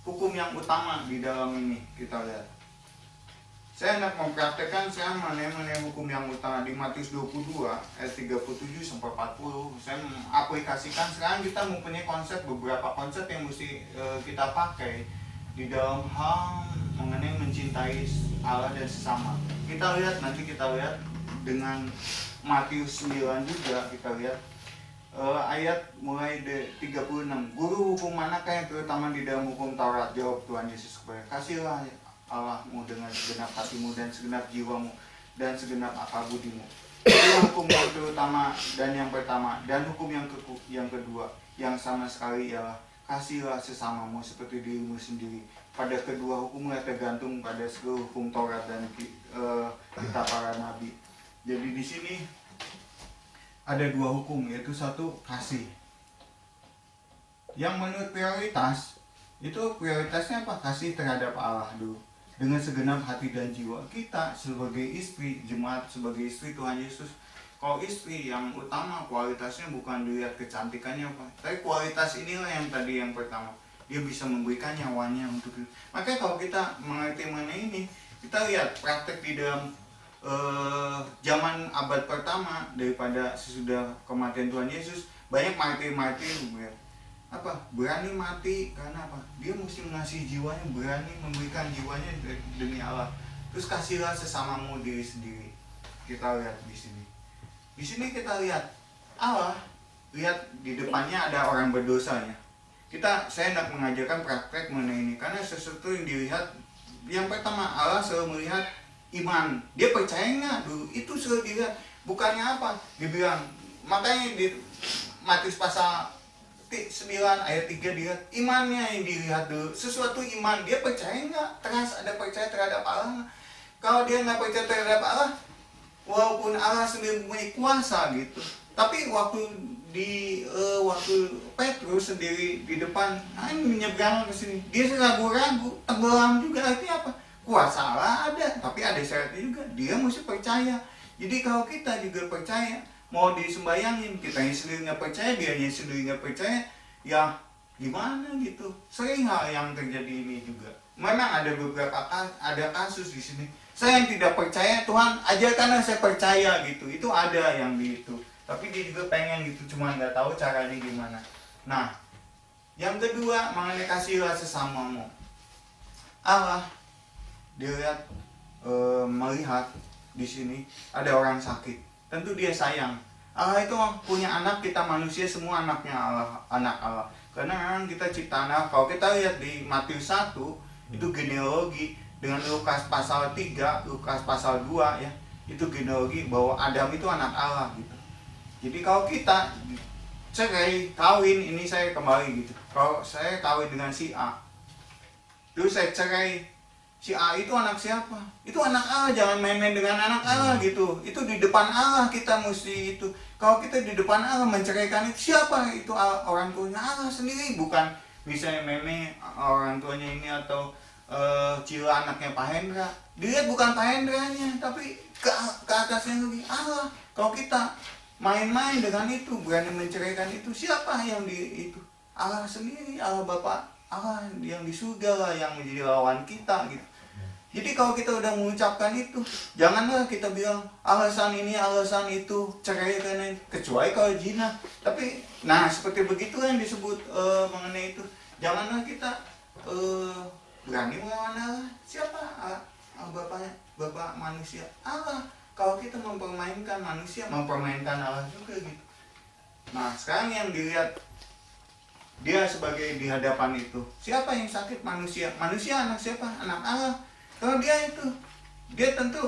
hukum yang utama di dalam ini, kita lihat. Saya hendak mempraktekkan sekarang mengenai hukum yang utama di Matius 22 ayat 37 sampai 40. Saya mengaplikasikan sekarang kita mempunyai beberapa konsep yang mesti kita pakai di dalam hal mengenai mencintai Allah dan sesama. Kita lihat dengan Matius 9 juga kita lihat ayat mulai 36. Guru hukum manakah yang terutama di dalam hukum Taurat? Jawab Tuhan Yesus kepada, kasihlah Allahmu dengan segenap hatimu dan segenap jiwamu dan segenap akal budimu. Itu hukum yang terutama dan yang pertama. Dan hukum yang kedua yang sama sekali ialah kasihlah sesamamu seperti dirimu sendiri. Pada kedua hukumlah tergantung pada seluruh hukum Taurat dan kitab para nabi. Jadi di sini ada dua hukum, yaitu satu kasih. Yang menurut prioritas itu prioritasnya apa? Kasih terhadap Allah dulu. Dengan segenap hati dan jiwa. Kita sebagai istri, jemaat sebagai istri Tuhan Yesus, kalau istri yang utama kualitasnya bukan dilihat kecantikannya apa, tapi kualitas inilah yang tadi yang pertama, dia bisa memberikan nyawanya untuk itu. Makanya kalau kita mengerti mengenai ini, kita lihat praktek di dalam zaman abad pertama daripada sesudah kematian Tuhan Yesus, banyak martir-martir berani mati karena apa? Dia mesti mengasihi jiwanya, berani memberikan jiwanya demi Allah. Terus kasihlah sesamamu diri sendiri. Kita lihat di sini. Di sini kita lihat Allah, lihat di depannya ada orang berdosa ya. Saya hendak mengajarkan praktek mengenai ini karena sesuatu yang dilihat, yang pertama Allah selalu melihat iman. Dia percaya nggak dulu? Itu selalu dilihat. Bukannya apa? Dibilang, makanya di Matius pasal 9 ayat 3 dilihat imannya yang dilihat dulu. Sesuatu iman, dia percaya nggak? Ada percaya terhadap Allah. Kalau dia nggak percaya terhadap Allah, walaupun Allah sendiri mempunyai kuasa gitu, tapi waktu Petrus sendiri di depan menyeberang ke sini, dia ragu-ragu, tenggelam juga. Artinya apa? Kuasa Allah ada, tapi ada syaratnya juga. Dia mesti percaya. Jadi kalau kita juga percaya, mau disembayangin, kita sendiri nggak percaya, dia sendiri nggak percaya, ya gimana gitu. Sering hal yang terjadi ini juga. Memang ada kasus di sini. Saya yang tidak percaya, Tuhan ajarkanlah saya percaya gitu. Itu ada yang gitu. Tapi dia juga pengen gitu, cuma nggak tahu caranya gimana. Nah, yang kedua mengenai kasihlah sesamamu. Allah melihat di sini ada orang sakit. Tentu dia sayang. Allah itu punya anak, kita manusia semua anaknya Allah, anak Allah. Karena memang kita ciptaan. Kalau kita lihat di Matius 1, itu genealogi dengan Lukas pasal 3, Lukas pasal 2 ya. Itu genealogi bahwa Adam itu anak Allah gitu. Jadi kalau kita cerai, kawin, ini saya kembali gitu. Kalau saya kawin dengan si A, terus saya cerai, si A itu anak siapa? Itu anak Allah, jangan main-main dengan anak Allah gitu. Itu di depan Allah kita mesti itu. Kalau kita di depan Allah menceraikan itu, siapa itu orang tuanya? Allah sendiri, bukan misalnya meme orang tuanya ini atau Cila anaknya Pak Hendra. Dilihat bukan Pak Hendranya, tapi ke atasnya lebih Allah. Kalau kita main-main dengan itu, berani menceraikan itu, siapa yang di itu? Allah sendiri, Allah Bapa, Allah yang di surga lah yang menjadi lawan kita gitu. Jadi kalau kita udah mengucapkan itu, janganlah kita bilang alasan ini, alasan itu, cerai karena kecuali kalau zina. Tapi, nah seperti begitu yang disebut mengenai itu. Janganlah kita berani melawan Allah. Siapa? Bapaknya, Bapak manusia. Allah. Kalau kita mempermainkan manusia, mempermainkan Allah juga gitu. Nah sekarang yang dilihat dia sebagai di hadapan itu, siapa yang sakit? Manusia. Manusia anak siapa? Anak Allah. Kalau dia itu, dia tentu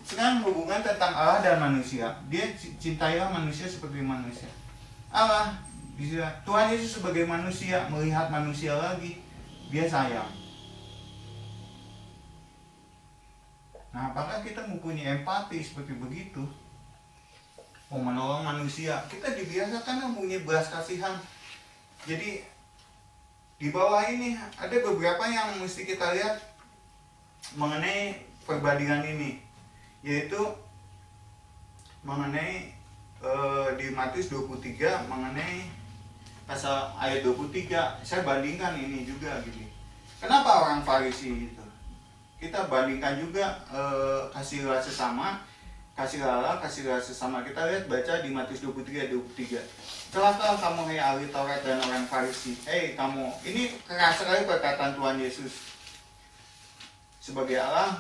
sekarang hubungan tentang Allah dan manusia. Dia cintailah manusia seperti manusia. Allah, Tuhan Yesus sebagai manusia, melihat manusia lagi, dia sayang. Nah, apakah kita mempunyai empati seperti begitu? Mau menolong manusia, kita dibiasakan mempunyai belas kasihan. Jadi, di bawah ini ada beberapa yang mesti kita lihat mengenai perbandingan ini, yaitu mengenai di Matius 23 mengenai pasal ayat 23. Saya bandingkan ini juga gitu. Kenapa orang Farisi itu? Kita bandingkan juga kasihlah sesama, kasihlah sesama. Kita lihat baca di Matius 23 ayat 23. Celaka kamu hai ahli Taurat dan orang Farisi. Hei kamu, ini keras sekali perkataan Tuhan Yesus. Sebagai Allah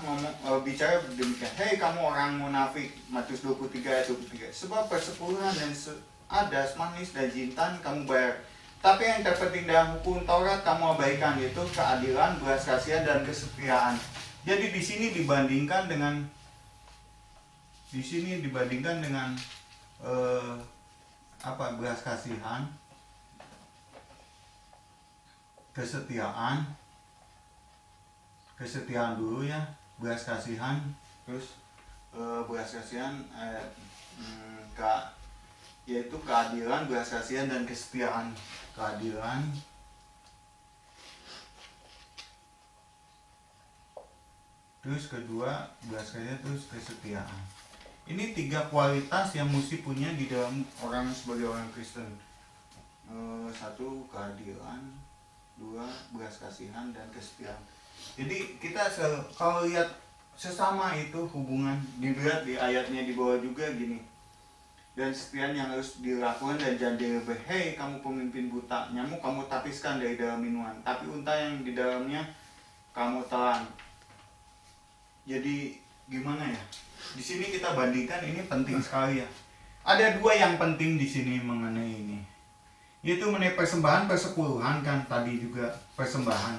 bicara demikian. Hei kamu orang munafik, Matius 23 ayat 23. Sebab persepuluhan dan adas, manis dan jintan kamu bayar. Tapi yang terpenting dalam hukum Taurat kamu abaikan, yaitu keadilan, belas kasihan dan kesetiaan. Jadi di sini dibandingkan dengan belas kasihan, kesetiaan dulu ya, belas kasihan, terus belas kasihan yaitu keadilan, belas kasihan dan kesetiaan. Keadilan, terus kedua belas kasihan, terus kesetiaan. Ini 3 kualitas yang mesti punya di dalam orang sebagai orang Kristen. 1 keadilan, 2 belas kasihan dan kesetiaan. Jadi kita kalau lihat sesama itu hubungan, dilihat di ayatnya di bawah juga gini. Dan sekian yang harus dilakukan dan janji lebih. Hei kamu pemimpin buta, nyamuk kamu tapiskan dari dalam minuman, tapi unta yang di dalamnya kamu telan. Jadi gimana ya? Di sini kita bandingkan, ini penting sekali ya. Ada 2 yang penting di sini mengenai ini. Yaitu mengenai persembahan persepuluhan kan tadi juga persembahan.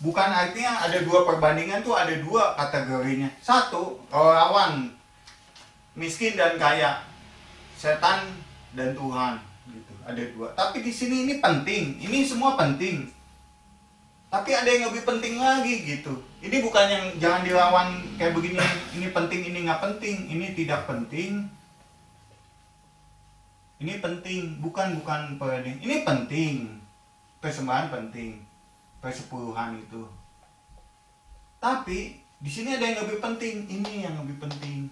Bukan artinya ada 2 perbandingan tuh, ada 2 kategorinya. 1, lawan miskin dan kaya, setan dan Tuhan gitu. Ada 2. Tapi di sini ini penting. Ini semua penting. Tapi ada yang lebih penting lagi gitu. Ini bukan yang jangan dilawan kayak begini. Ini penting, ini nggak penting. Ini tidak penting. Ini penting. Bukan perbandingan. Ini penting. Persembahan penting. Persepuluhan itu. Tapi di sini ada yang lebih penting. Ini yang lebih penting.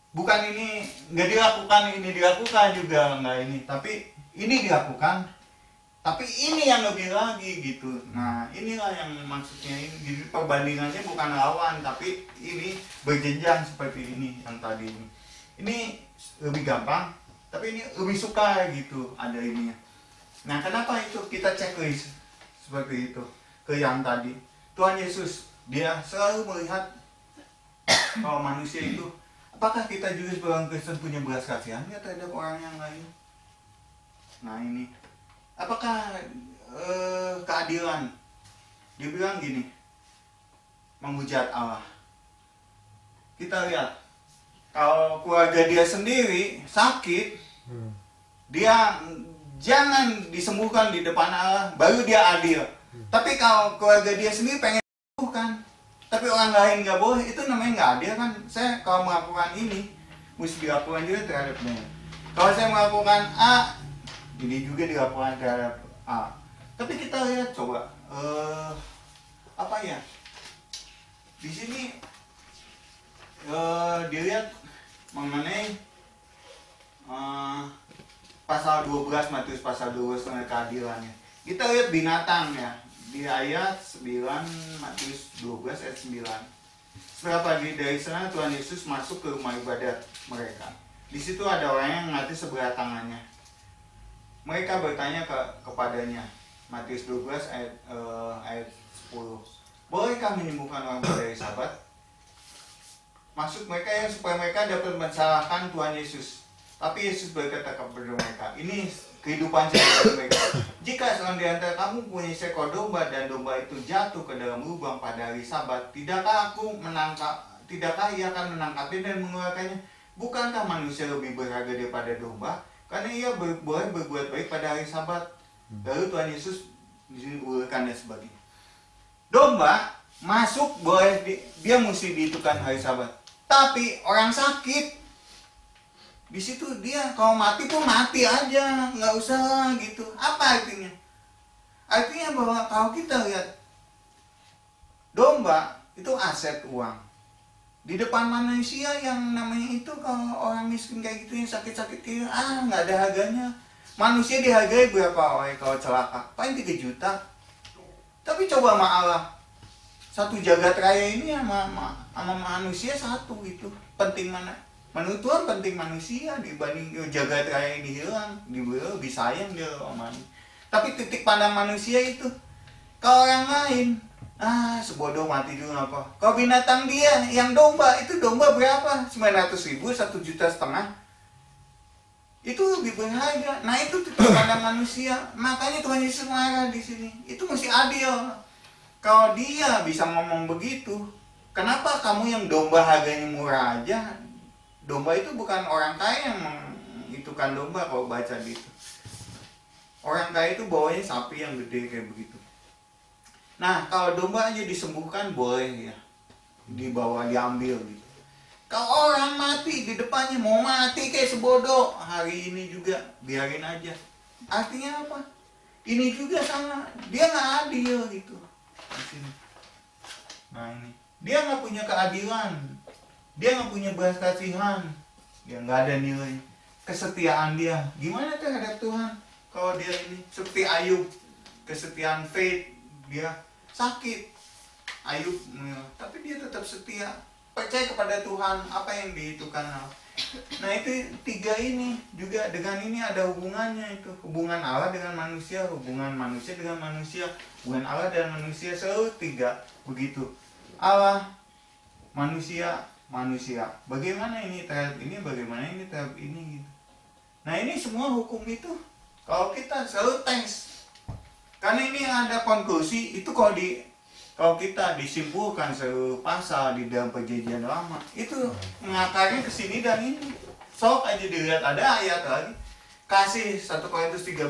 Bukan ini nggak dilakukan, ini dilakukan juga nggak ini. Tapi ini dilakukan. Tapi ini yang lebih lagi gitu. Nah inilah yang maksudnya ini. Jadi perbandingannya bukan lawan, tapi ini berjenjang seperti ini yang tadi ini. Ini lebih gampang, tapi ini lebih suka gitu ada ininya. Nah kenapa itu kita checklist seperti itu ke yang tadi. Tuhan Yesus dia selalu melihat kalau manusia itu, apakah kita juga sebagai orang Kristen punya belas kasihan ya terhadap orang yang lain. Nah ini, apakah keadilan? Dia bilang gini, menghujat Allah. Kita lihat, kalau keluarga dia sendiri sakit, dia jangan disembuhkan di depan Allah, baru dia adil. Tapi kalau keluarga dia sendiri pengen disembuhkan, tapi orang lain nggak boleh, itu namanya nggak adil kan. Saya kalau melakukan ini mesti dilakukan juga terhadap B. Kalau saya melakukan A, ini juga dilakukan terhadap A. Tapi kita lihat coba apa ya, di sini dilihat mengenai pasal 12, Matius pasal 12 tentang keadilannya. Kita lihat binatang ya, di ayat 9, Matius 12 ayat 9. Setelah pagi dari sana Tuhan Yesus masuk ke rumah ibadat mereka. Di situ ada orang yang mati sebelah tangannya. Mereka bertanya kepadanya, Matius 12 ayat 10. Bolehkah menyembuhkan orang dari Sabat? Maksud mereka yang supaya mereka dapat mensalahkan Tuhan Yesus. Tapi Yesus berkata kepada mereka, ini kehidupan saya mereka. Jika seorang di antara kamu punya seekor domba dan domba itu jatuh ke dalam lubang pada hari Sabat, tidakkah ia akan menangkapnya dan mengeluarkannya? Bukankah manusia lebih berharga daripada domba? Karena ia boleh berbuat baik pada hari Sabat. Lalu Tuhan Yesus uraikannya sebagai domba masuk boleh dia mesti dihitungkan hari Sabat. Tapi orang sakit di situ dia kalau mati pun mati aja, nggak usah gitu. Apa artinya? Artinya bahwa kalau kita lihat domba itu aset uang. Di depan manusia yang namanya itu kalau orang miskin kayak gitu yang sakit-sakit gitu, nggak ada harganya. Manusia dihargai berapa kalau celaka? Paling 3 juta. Tapi coba sama Allah, satu jagat raya ini sama manusia satu itu penting mana? Menurut Tuhan penting manusia dibanding jagat raya ini hilang, dia lebih sayang dia sama ini. Tapi titik pandang manusia itu, kalau orang lain, sebodoh mati dulu apa? Kalau binatang dia, yang domba itu domba berapa? 900.000, 1,5 juta. Itu lebih berharga. Nah itu titik pandang manusia. Makanya Tuhan Yesus marah di sini. Itu mesti adil. Kalau dia bisa ngomong begitu, kenapa kamu yang domba harganya murah aja? Domba itu bukan orang kaya yang mengitukan domba kalau baca di itu. Orang kaya itu bawanya sapi yang gede kayak begitu. Nah kalau domba aja disembuhkan boleh ya, dibawa diambil gitu. Kalau orang mati di depannya mau mati kayak sebodoh, hari ini juga biarin aja. Artinya apa? Ini juga sama, dia nggak adil gitu. Di sini. Nah ini, dia nggak punya keadilan, dia nggak punya belas kasihan, dia nggak ada nilai kesetiaan dia. Gimana terhadap Tuhan? Kalau dia ini seperti Ayub, kesetiaan faith, dia sakit, Ayub, tapi dia tetap setia, percaya kepada Tuhan apa yang dihitungkan. Nah itu 3 ini juga dengan ini ada hubungannya, itu hubungan Allah dengan manusia, hubungan manusia dengan manusia, hubungan Allah dan manusia selalu 3 begitu. Allah, manusia, manusia. Bagaimana ini terhadap ini, bagaimana ini terhadap ini gitu. Nah ini semua hukum itu kalau kita selalu tes. Karena ini ada konklusi itu kalau kita disimpulkan seluruh pasal di dalam perjanjian lama itu mengakarnya ke sini dan ini. Sok aja dilihat ada ayat lagi. Kasih 1 Korintus 13.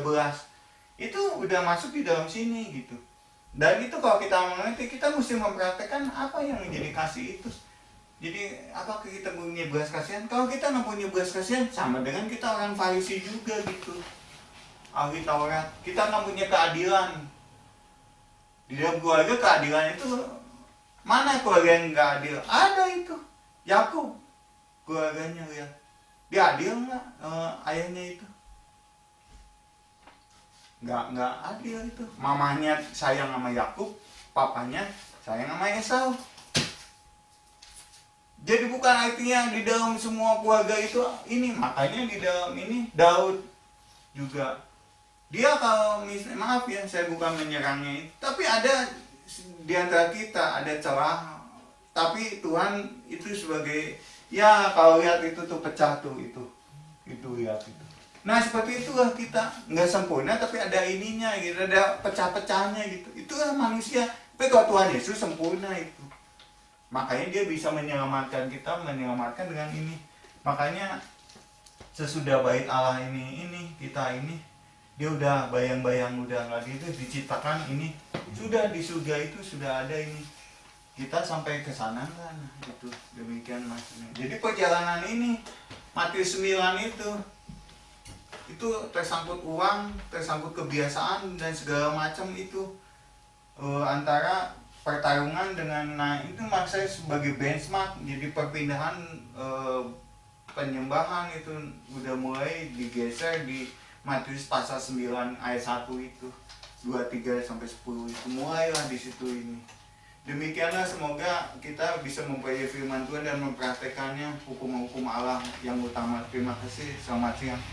Itu udah masuk di dalam sini gitu. Dan itu kalau kita mengerti, kita mesti mempraktekkan apa yang menjadi kasih itu. Jadi apakah kita punya belas kasihan? Kalau kita nggak punya belas kasihan, sama dengan kita orang Farisi juga gitu. Ahli Taurat, kita nggak punya keadilan. Di dalam keluarga keadilan itu mana keluarga yang nggak adil? Ada itu. Yakub keluarganya lihat, dia adil nggak ayahnya itu? Nggak adil itu. Mamanya sayang sama Yakub, papanya sayang sama Esau. Jadi bukan artinya di dalam semua keluarga itu ini. Makanya di dalam ini Daud juga, dia kalau misalnya, maaf ya saya bukan menyerangnya, tapi ada di antara kita ada celah, tapi Tuhan itu sebagai ya kalau lihat itu tuh pecah tuh itu lihat itu. Nah seperti itulah kita, nggak sempurna tapi ada ininya gitu, ada pecah-pecahnya gitu. Itulah manusia. Tapi kalau Tuhan Yesus sempurna itu, makanya dia bisa menyelamatkan kita, menyelamatkan dengan ini. Makanya sesudah bait Allah ini kita ini, dia udah bayang-bayang udah nggak gitu diciptakan ini, sudah di surga itu sudah ada ini kita sampai ke sana kan, itu demikian maksudnya. Jadi perjalanan ini Matius 9 itu tersangkut uang, tersangkut kebiasaan dan segala macam itu, antara pertarungan dengan, nah itu maksud saya sebagai benchmark. Jadi perpindahan penyembahan itu udah mulai digeser di Matius pasal 9 ayat 1 itu, 23 sampai 10 itu mulailah di situ ini. Demikianlah, semoga kita bisa mempelajari firman Tuhan dan mempraktekannya, hukum-hukum Allah yang utama. Terima kasih, selamat siang.